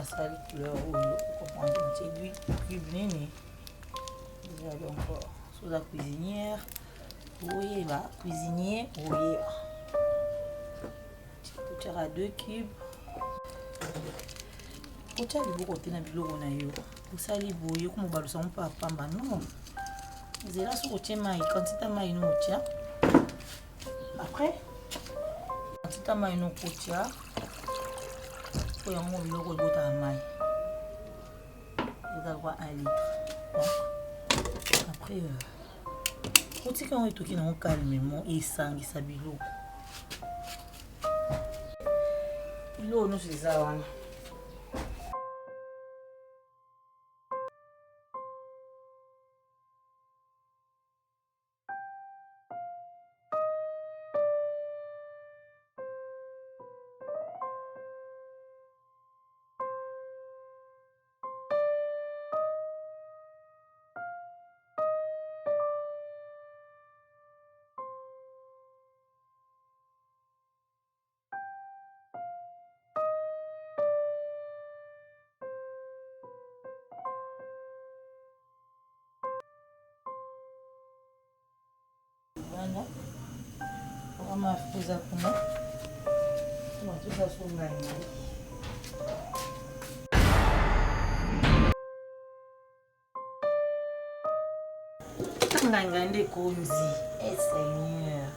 la salle couleur rouge. Vous comprenez, c'est lui, cube nini. Déjà donc, sous la cuisinière. Oui, bah, cuisinier, oui. Tu auras 2 cubes. Tu as les côté na biloko na yo. Ça les bouillir comme balu ça on pas pamba non. C'est là sur le maï quand tu as maï no tia. Après quand tu as maï no tia. Faut y avoir biloko de ta maï. Il doit 1 litre. Après Oti quand on est toqué dans calmement et sang et sa bilo. Bilo nous c'est ça wana. Voilà. On va faire ça pour moi. On va tout ça sur le maïs. Ngangande konzi. Eh Seigneur.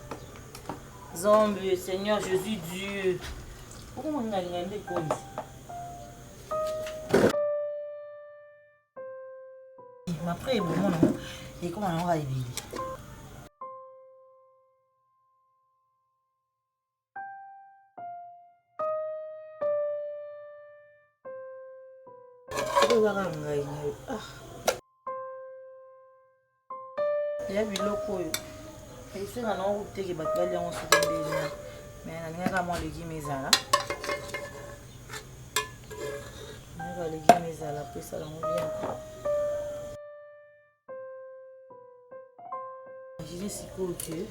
Zombie, Seigneur Jésus Dieu. Pourquoi ngangande konzi? Mais après, bon, non. Et comment on va y vivre? Ya biloko oyo esenga na okuteke bato balia yango soki mbeli me nalingaka mwa legime ezala nalingaka legime ezala po esala yango bien imagine sikoyo ke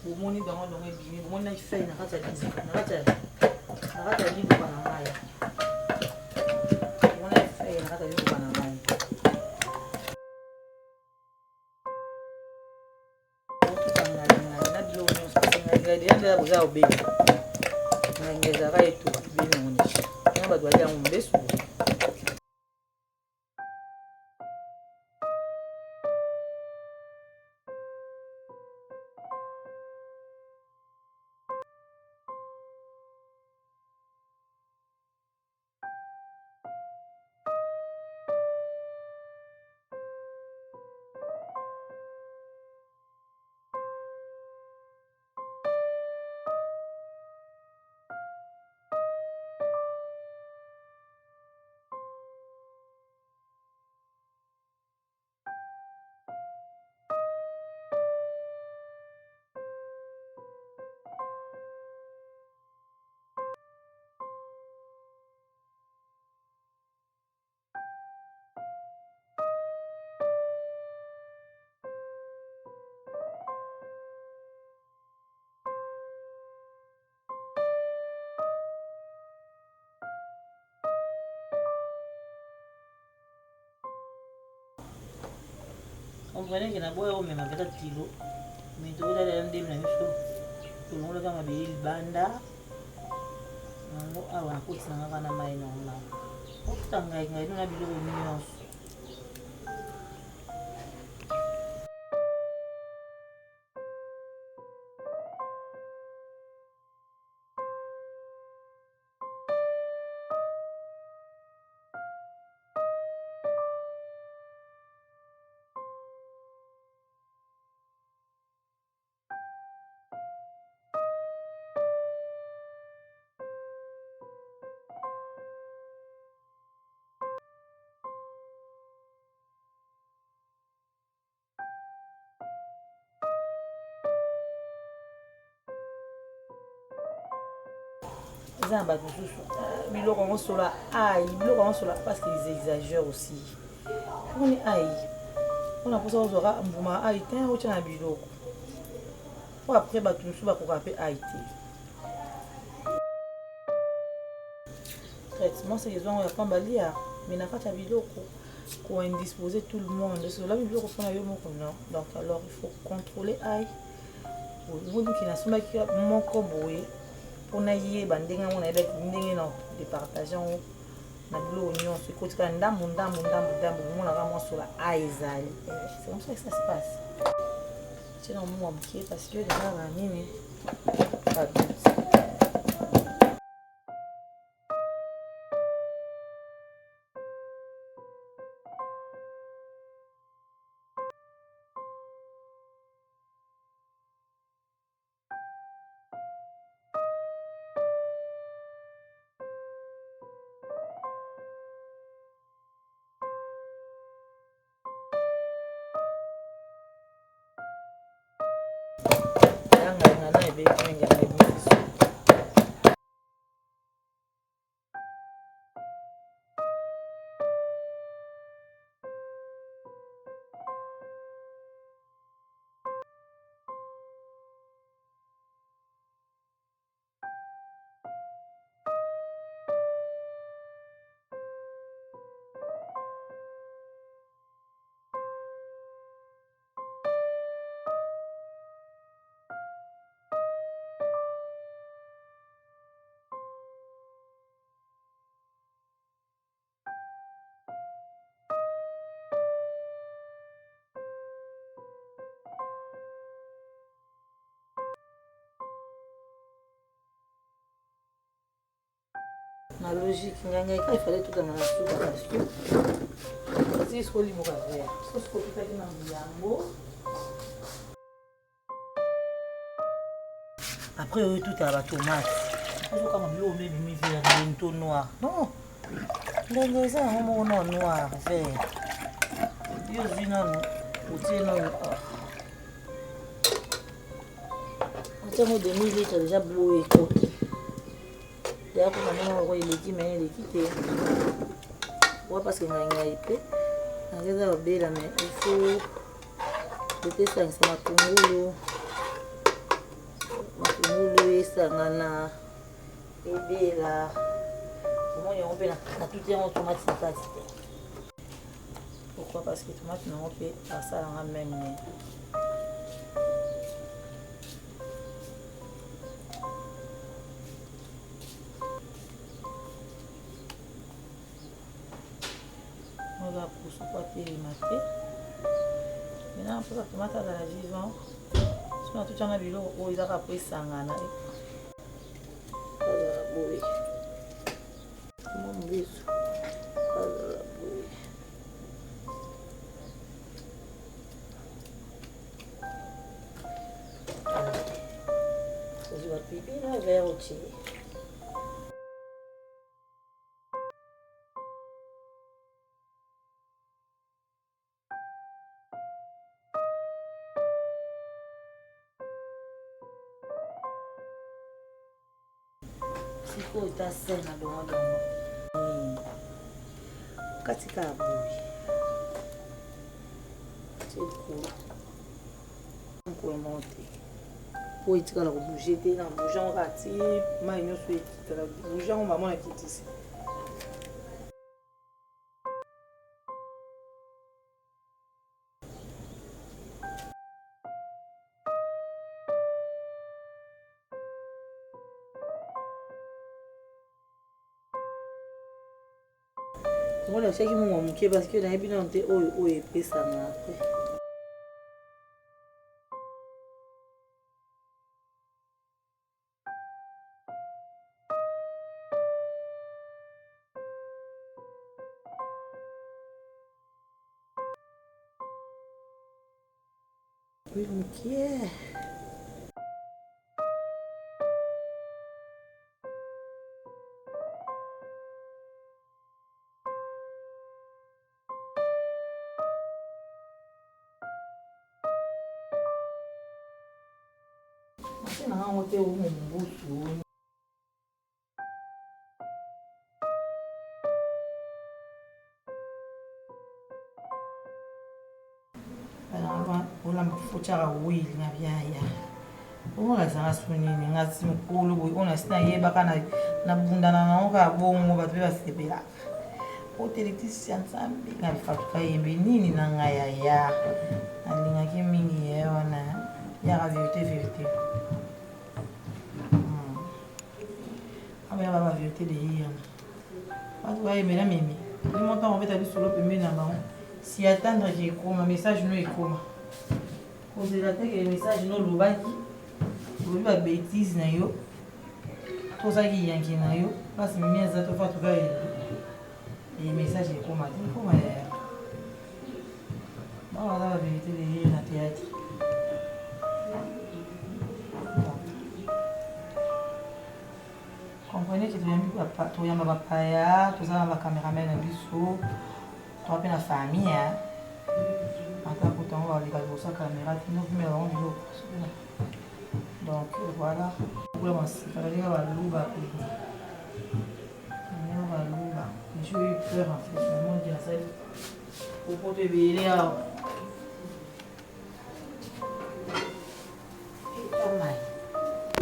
bomoni bango dongo ebimi bomoni na ifei na kati ya libuka na kati ya libuka na mai bomoni na ifei na kati ya libuka na mai Dia boza obeli. Ngeza ka etu bino ngoni. Na ba dwali yango mbesu. On prenait que la boîte même avec 4 kilos. Mais tout là dans des minutes. Tout le monde a mis le banda. On a un coup de sang à la main non là. Pourtant ngai ngai nous a bilo mignon. Biloko on sola aïe, biloko on sola parce qu'ils exagèrent aussi. On est aïe. On a pour ça on aura mbuma aïe tiens au tient biloko. Pour après ba tout ba ko rapper aïe. traitement c'est besoin ya pamba lia mais na kata biloko ko indisposer tout le monde cela biloko pona yo moko non donc alors il faut contrôler aïe vous qui n'a pas qui moko boye pona yé bandenga mona ebe ndenge non de partager na bilo nyonso kotika ndambu mona vraiment sur la aizali c'est comme ça que ça se passe c'est non moi qui parce que déjà la nini pas la logique il fallait tout dans la soupe parce que si ce qu'on lit mon verre ce qu'on peut faire dans yango après tout à la tomate faut comme l'eau mais mi vert un ton noir non les ça on noir vert yo non ou tiens non on tient de 1000 litres déjà bleu et côté. D'ailleurs, pour il est dit, mais il est quitté. Ouais, parce que je n'ai pas. Mais il faut. Peut-être ça, ça m'a tourné. Ma ça m'a. Et bien là. Comment il y a un peu la tout est en tomate, c'est pas. Pourquoi? Parce que tomate, non, on peut. Ça, on a même. Pour ce papier maté. Maintenant, pour la tomate à la vivant, si on a tout en abilo, on a après sangana. Oui. Mon bisou. Je vais pipi là vers au thé. Siko ita sena dongo katika abui c'est cool monte pour itika la bouger te na bouger on rati ma nyo so itika la bouger on maman na kitisi Voilà, c'est qui m'a manqué parce que dans bien on oh épais ça m'a après. Oui, manqué. C'est là on était au Mobutu. Alors, on a foutu à oui, il n'a bien. On a ça sonné, on a si on a sina yebaka na bundana na oka bongo ba be basepela. O telectricien nsambi nga fatuka yembe nini na ngaya ya. Alingaki mingi ye wana ya la vérité. Ah mais la vérité de hier. Pas toi mais la mimi. Le montant en fait à sur le premier na ba. Si attendre que comme message no ekoma. Cause la tête que message no lobaki. Vous ba bêtise na yo. Tout ça qui yanki na yo. Parce que mimi za to fatuka et message ekoma. Ekoma ya. Voilà la vérité de hier na théâtre. Comprenez que tu y a ma papa, tu as ma caméraman à biso, tu as la famille. Maintenant, pourtant, on va aller regarder sa caméra, tu nous mets en vidéo. Donc voilà. Pour le moment, il va aller à Louba. J'ai eu peur en fait, vraiment dire ça. Pour te béler à. Oh my.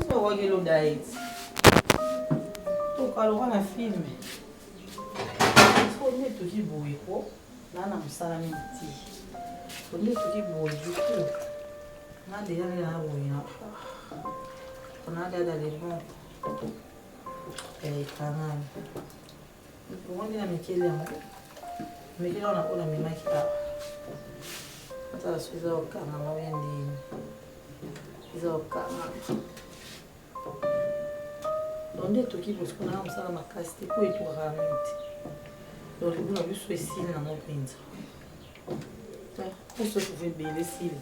So what you diet? Toka na filme. Sonne tuki boye ko na musala miti. Sonne tuki boye juku. Na déjà na boye na. On a déjà les bons. Canal. Pour moi na mikele mo. Mikele ona ona mimaki ta. Ça c'est au canal na wendi. Izo canal. Onde toki parce qu'on a un sala makasti ko eto ramite. Donc vous avez vu ce signe dans mon prince. Pour ce que vous faites belle signe.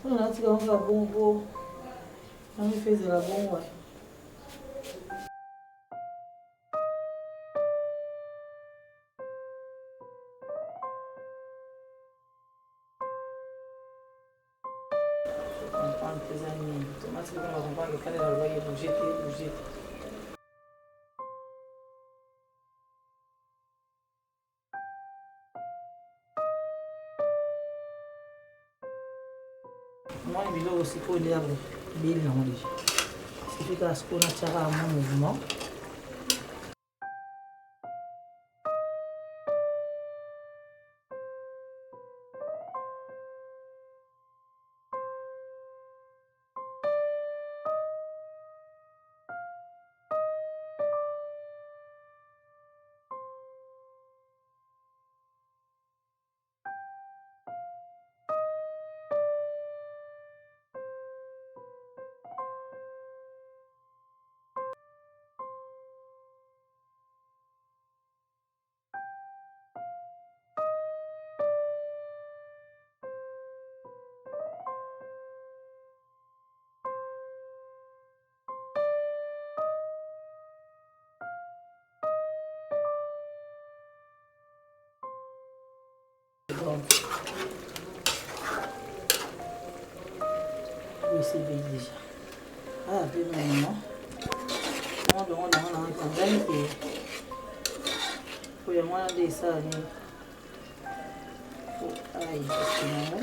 On a dit qu'on va bon. On fait la bonne ouais. Automatique, on va comprendre que quand elle a le loyer, vous jetez. Moi, il est aussi pour les arbres. Bien, non, déjà. C'est efficace qu'on a tiré à mon mouvement. Oui, c'est bien déjà. Ah, bien maintenant. On a un pour moi, des ça. Aïe, c'est bon.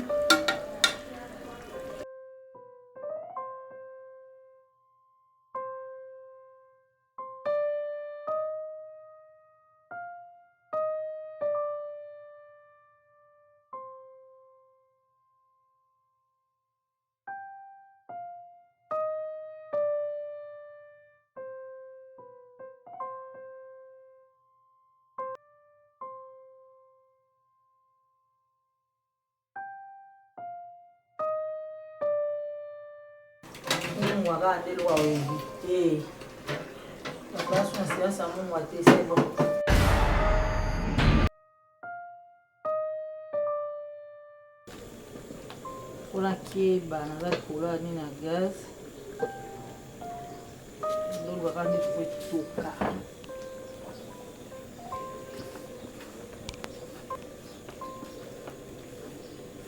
On va regarder le roi éviter. La place où on s'est à mon moitié, c'est bon. Pour la keba, on a pour la ni na gaz. Donc on va regarder pour tout cas.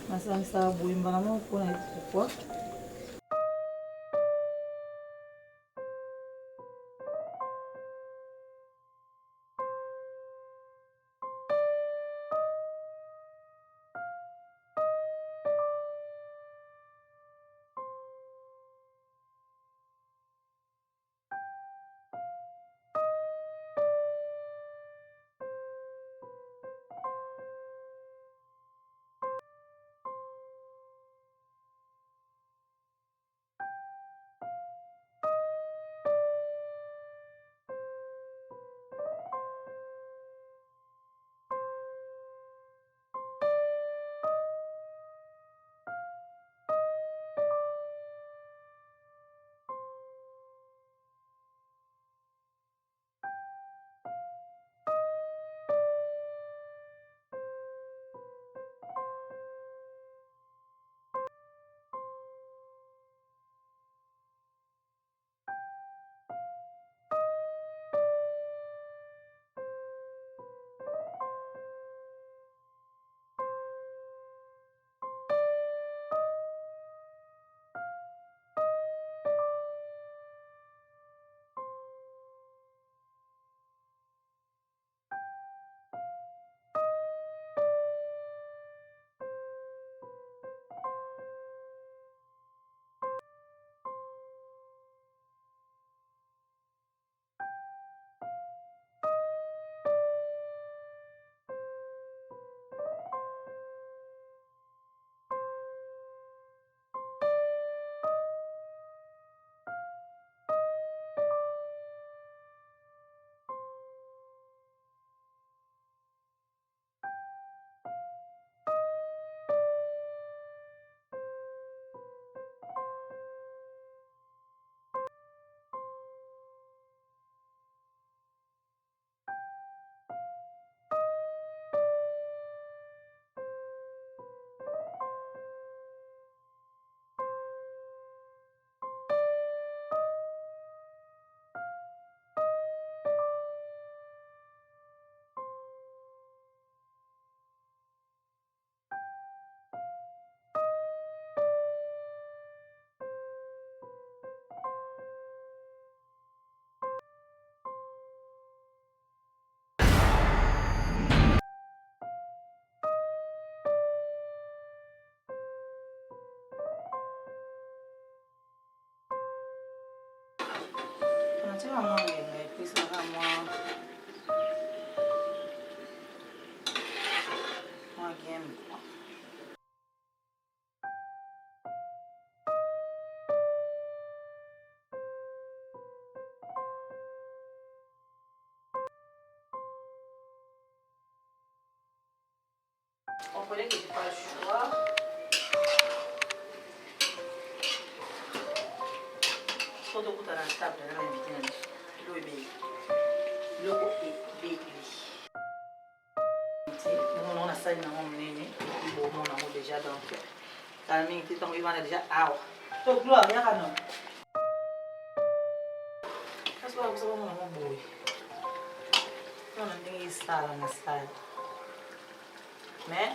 Mas ça bouille vraiment pour la pourquoi? Tu vas manger, mais puis ça va moi. Moi, game. On connaît que je n'ai pas le choix. Quand on goûte à la table, on va inviter l'eau et bébé. L'eau et bébé. On a ça dans mon nez. On a déjà donc. Quand on est déjà out. Donc, l'eau, il y a un nom. Qu'est-ce que vous avez mon boy? On a mis ça dans la salle. Mais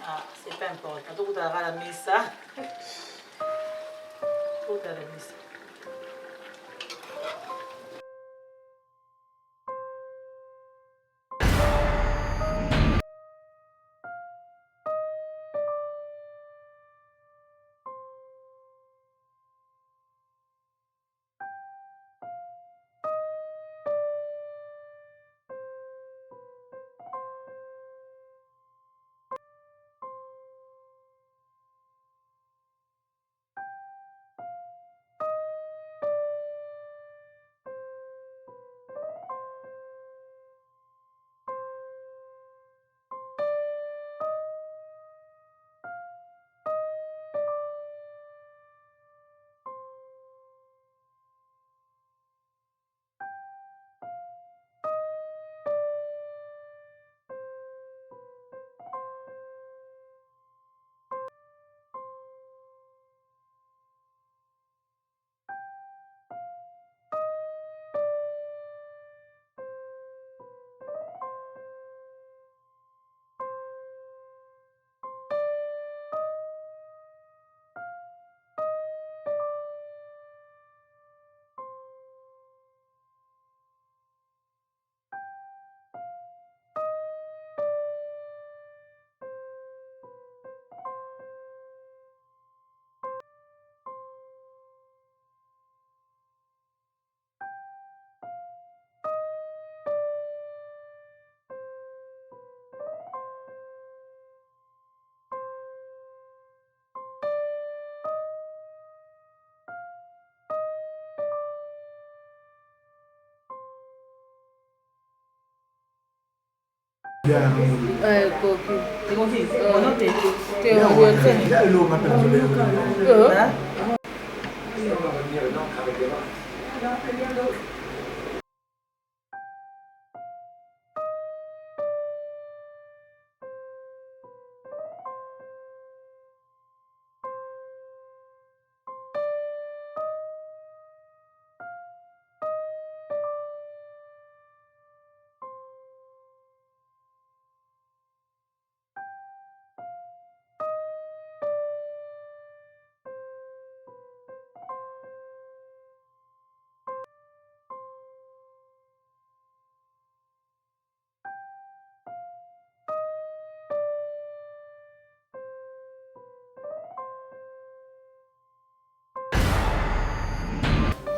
c'est pas important. Quand vous avez la misa, vous avez la misa.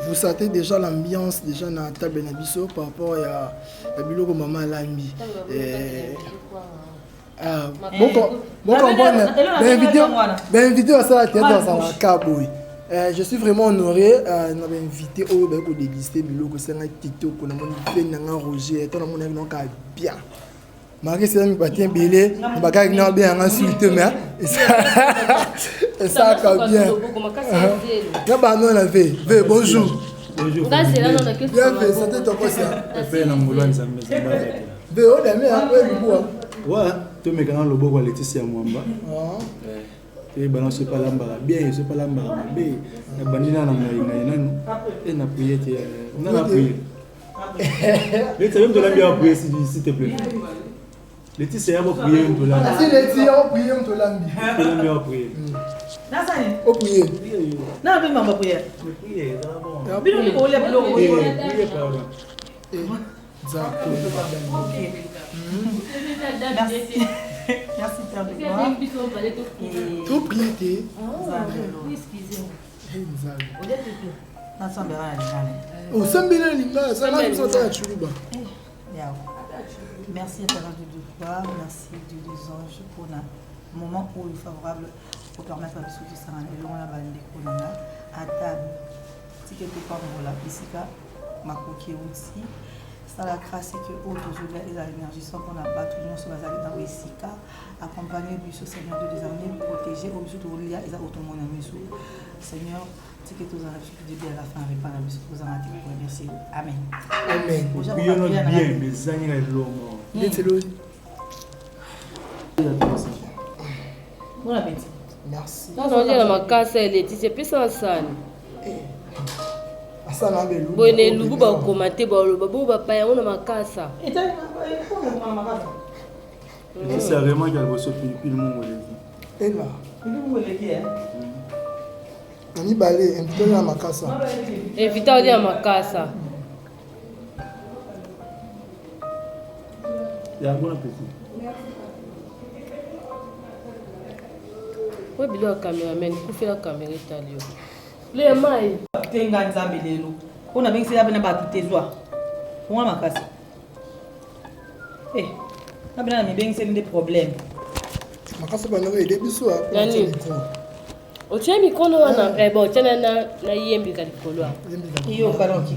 Vous sentez déjà l'ambiance déjà dans la table Nabiso par rapport à Biloko Maman Lambi. Bon comprendre. Ben vidéo à ça la tête dans la cabo. Je suis vraiment honoré d'avoir invité au déguster Biloko c'est un TikTok on a mon fait nanga Roger ton mon non ka bien. Marqué c'est un bâtien belé, bagage non bien insulté mais ça ka bien. Ya ba non la veille. Bonjour. Bonjour. Bien fait, c'était ton poste. Fait na ngolo nzambe zamba. Be o da me a we lubo. Ouais, tu me kana lobo kwa Laetitia Mwamba. Et ben c'est pas lamba bien, c'est pas lamba bien. Na bandina na ngai nanu et na prier te on a prié. Mais tu veux me donner prier s'il te plaît. Laetitia va prier on te lamba. Si Laetitia va prier on te lamba. Tu veux me prier. Nasani. O prier. Na be mama prier. Prier, ça va bon. Bilo ni ko le bilo ko. Prier pardon. D'accord. Merci. Merci Père de gloire. Tout prier te. Excusez-moi. osambela lingala sala misota ya chuluba. Merci éternel Dieu de gloire, merci Dieu des anges pour le moment où il est favorable pour permettre à bisous de s'en aller loin là-bas de Konana à table. Si quelque part on la pisika ma coquille aussi. Ça la grâce que aujourd'hui les énergies sont qu'on a pas toujours sur la dans les sika accompagner du Seigneur de désormais protéger au bisou de Olia et à automne mon ami Seigneur. Si que tous en avez du début à la fin avec pas la bisou tous en avez pour merci. Amen. Amen. Prions bien mes amis et l'homme. Bon appétit. Merci. Non, on dit la makasa elle est c'est plus ça sana. Asana belu. Bonne lubu ba commenter ba lo babu ba pa on makasa. Et tu comment makasa? C'est vraiment qu'il y a reçu puis le monde. Et là. Il vous le qui hein? Ani balé invité na makasa. Invité on dit la makasa. Il y a bon appétit. Oui, bilo cameraman, ku fait la caméra italio. Le mai. Tenga nzambe lelo. Ona bengi sela bena ba tutezwa. Kwa makasi. Na bena mi bengi sela des problèmes. Makasa bana ko aider biso a. Nani? O tient mikono wana bon tena na yembi kalikolo. Iyo karonki.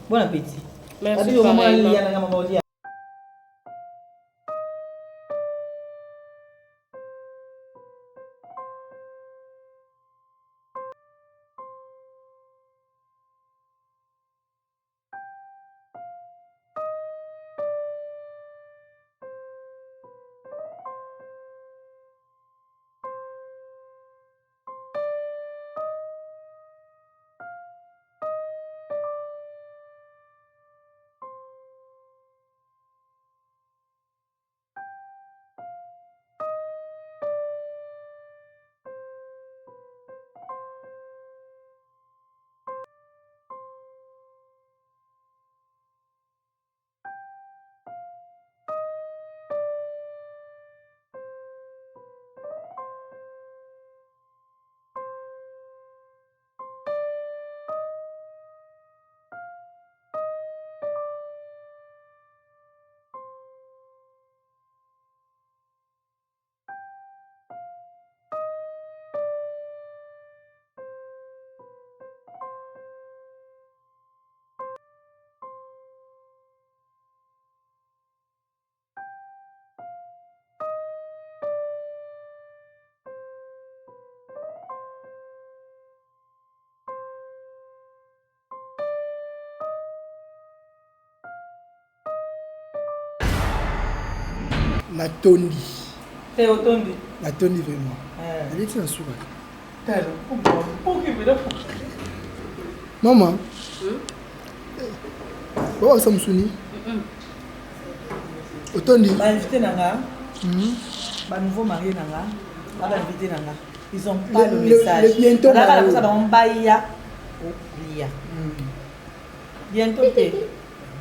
Bon appétit. Merci. Abi yo mama ali yana mama oli. Natondi. C'est otondi. Natondi vraiment. Elle est en souba. Maman. Oh, Samsuni. Otondi. Ba invité nanga. Ba nouveau marié nanga. Ba invité nanga. Ils ont pas le message. Le bientôt. Là la ça on baïa. Oublia. Bientôt té.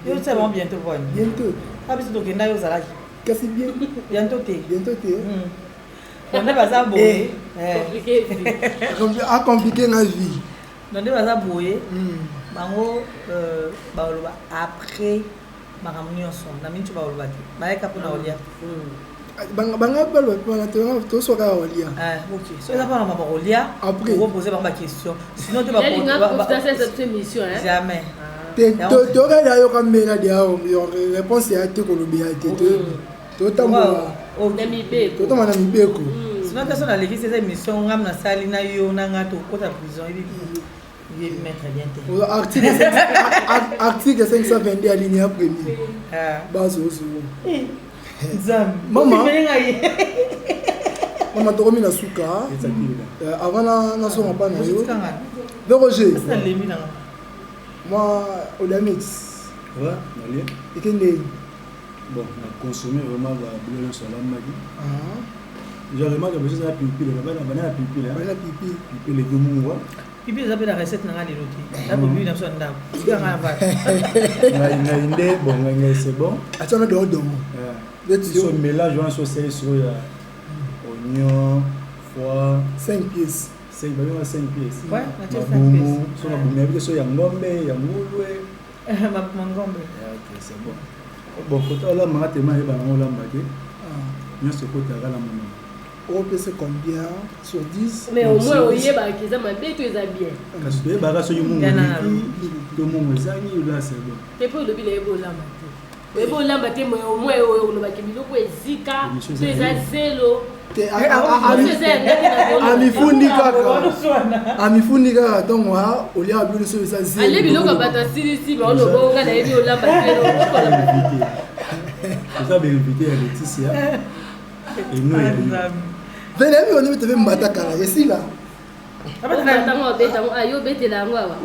Yo c'est bon bientôt voir. Bientôt. Pas besoin de kenda yo zalaki. Kasi bien. Bientôt té. Bientôt té. On est pas ça boye. Compliqué. A compliqué la vie. On est pas ça boye. Bango baoloba après ma réunion son. Na mintu baoloba té. Ba eka pona olia. Banga balo pona to soka olia. OK. So ça pas ma olia. Après vous poser ma question. Sinon tu vas poser cette émission hein. Jamais. T'aurais d'ailleurs comme mena dia réponse à te kolobia te totambola totama na mibeko sinon question na l'église ces émissions ngam na sali na yo na ngato kota prison il est mettre bien te article 522 alinéa premier base aussi maman maman to komina suka avant na so ngapa na yo de Roger moi Olamix ouais allez et que bon on a consommé vraiment la boule sur la magie j'ai remarqué que c'est la pipi la banane pipi la pipi les deux mois pipi ça peut la recette na ngani loti la pipi na so ndam diga ngava na inde bon ngani c'est bon attends de domo ce mélange on sauce sur oignon foie 5 pièces 5 pièces. Ouais, na tia 5 Mabumu, pièces. so na bumu ya biso ya ngombe, ya ngulwe. Ma ngombe. OK, c'est bon. Bon, photo là manga tellement yeba na olamba ke. Nyonso kota kala mama. C'est combien sur 10? Mais au moins, on y est, ils ont bien, tu es bien. Parce que bagaso yo mungu to mungu ezangi là c'est bon. Et puis, le bilan est beau là, maintenant. Et bon, là, maintenant, au moins, on va qu'il y ait zika, tu es à zélo. Amifundi kaka donc wa olia bilo so eza zélo. Allez, bilo ka bata si mais on le voit on a eu là batero. Ça bien invité à Laetitia. Et nous venez on est teve mbata kala yesi là. Bata mo beta mo ayo bete la ngwa.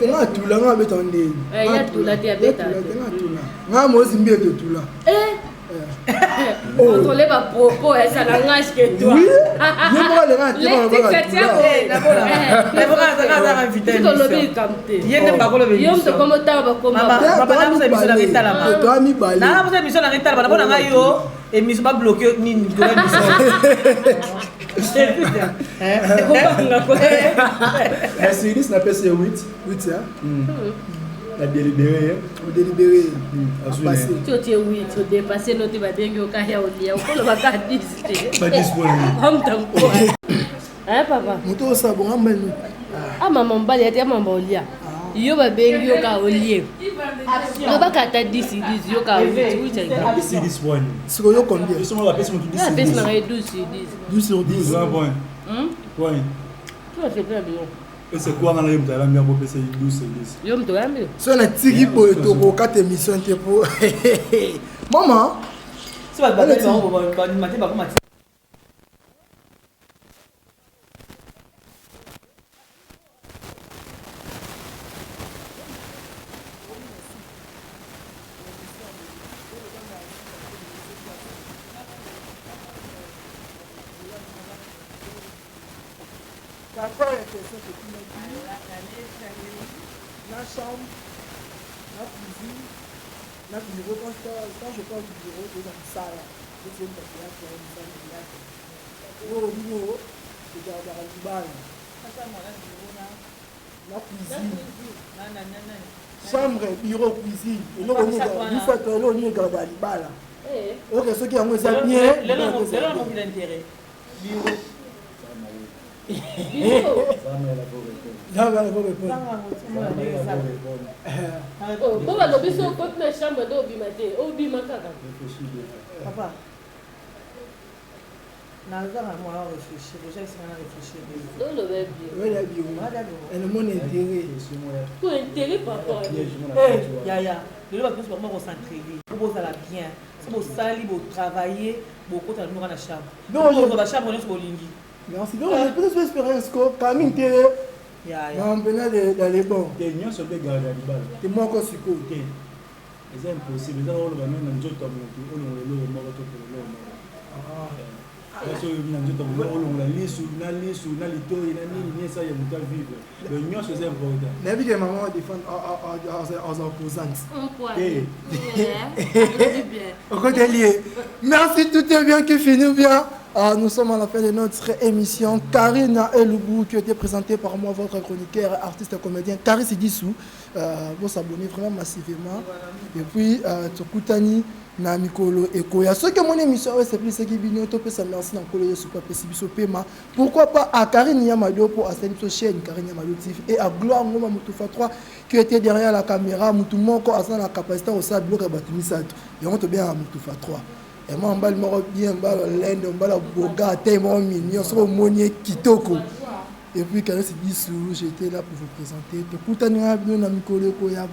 Tena tula nga beta ndeni. Ya tula te beta. Tena tula. Nga mo zimbi to tula. On les va propos et ça n'engage que toi. Oui. Je me le rends. La délibéré. Délibéré. Tu es oui, tu dépasser notre badingue au cas où il y a encore le bac 10. Pas disponible. Hein, papa? Moto ça bon amel. Ah maman bali ati maman olia. Yo ba bengi yo ka olie. Yo ba ka ta 10 yo ka oui tu as. C'est disponible. C'est yo combien? Ils sont la pèse mon 10. La pèse na 12 sur 10. 12 sur 10. 12 point. Point. Tu as fait bien bien. Et c'est quoi dans la même la mienne pour pèse 12 sur 10. Yo mto yambe. So na tiki po to ko 4 émissions te po. Maman. C'est pas ba matin ba matin. La première question que tu m'as dit, la chambre, la cuisine, la bureau, quand je parle du bureau, c'est dans le salle. Je sais pas si là, tu as une salle de là. Au bureau, je garde à la la cuisine. Chambre, bureau, cuisine. Et là, on est dans une fois que là, on est garde à l'ibala. Ok, ceux qui ont bien. Le nom de l'intérêt. Bureau. Bon, bah, l'obéissance au côté de la chambre d'Obimaté. Obimaka. Papa. Nazara, moi, réfléchir. Déjà, il s'en a réfléchi. Non, le bébé. Oui, la bio. Et le monde intérêt. Tout intérêt par rapport à lui. Yaya, le lieu va plus vraiment s'entraîner. Vous allez bien. Si vous salez, vous travaillez, vous comptez dans la chambre. Non, je vais la chambre, on est sur l'Indy. Merci. Donc, j'ai plus d'expérience que Camille Terre. Non, maintenant, d'aller bon. T'es union sur les gardes à l'ibal. T'es moi encore sur quoi? C'est impossible. Là, on va même un job comme on a le lot, on va tout pour le lot. Parce que on a les sous, on a les sous, on a les taux, on a les ça, il y a beaucoup de vivre. L'union, c'est important. Mais vu que maman défend aux opposantes. On peut. Merci, tout est bien qui finit bien. Nous sommes à la fin de notre émission. Karina Eloubou qui a été présentée par moi, votre chroniqueur, artiste, comédien. Karis Idissou, vous s'abonnez vraiment massivement. Et puis, Tsokutani, na Mikolo et Koya. Ce que mon émission c'est plus ce qui vient de ça merci dans Kolo Super Pessibiso Pema. Pourquoi pas à Karine Yamado pour installer sur chaîne Karine Yamado TV et à Gloire Ngoma Moutoufa 3 qui était derrière la caméra. Moutoumoko a la capacité au stade bloc à Batumisato. Et on te bien à Moutoufa 3. Et moi, on va bien, on va l'Inde, on va la Boga, tellement mignon, sur le Monier Kitoko. Et puis, quand c'est dit, j'étais là pour vous présenter. Tout le monde a mis Mikolo et Koya.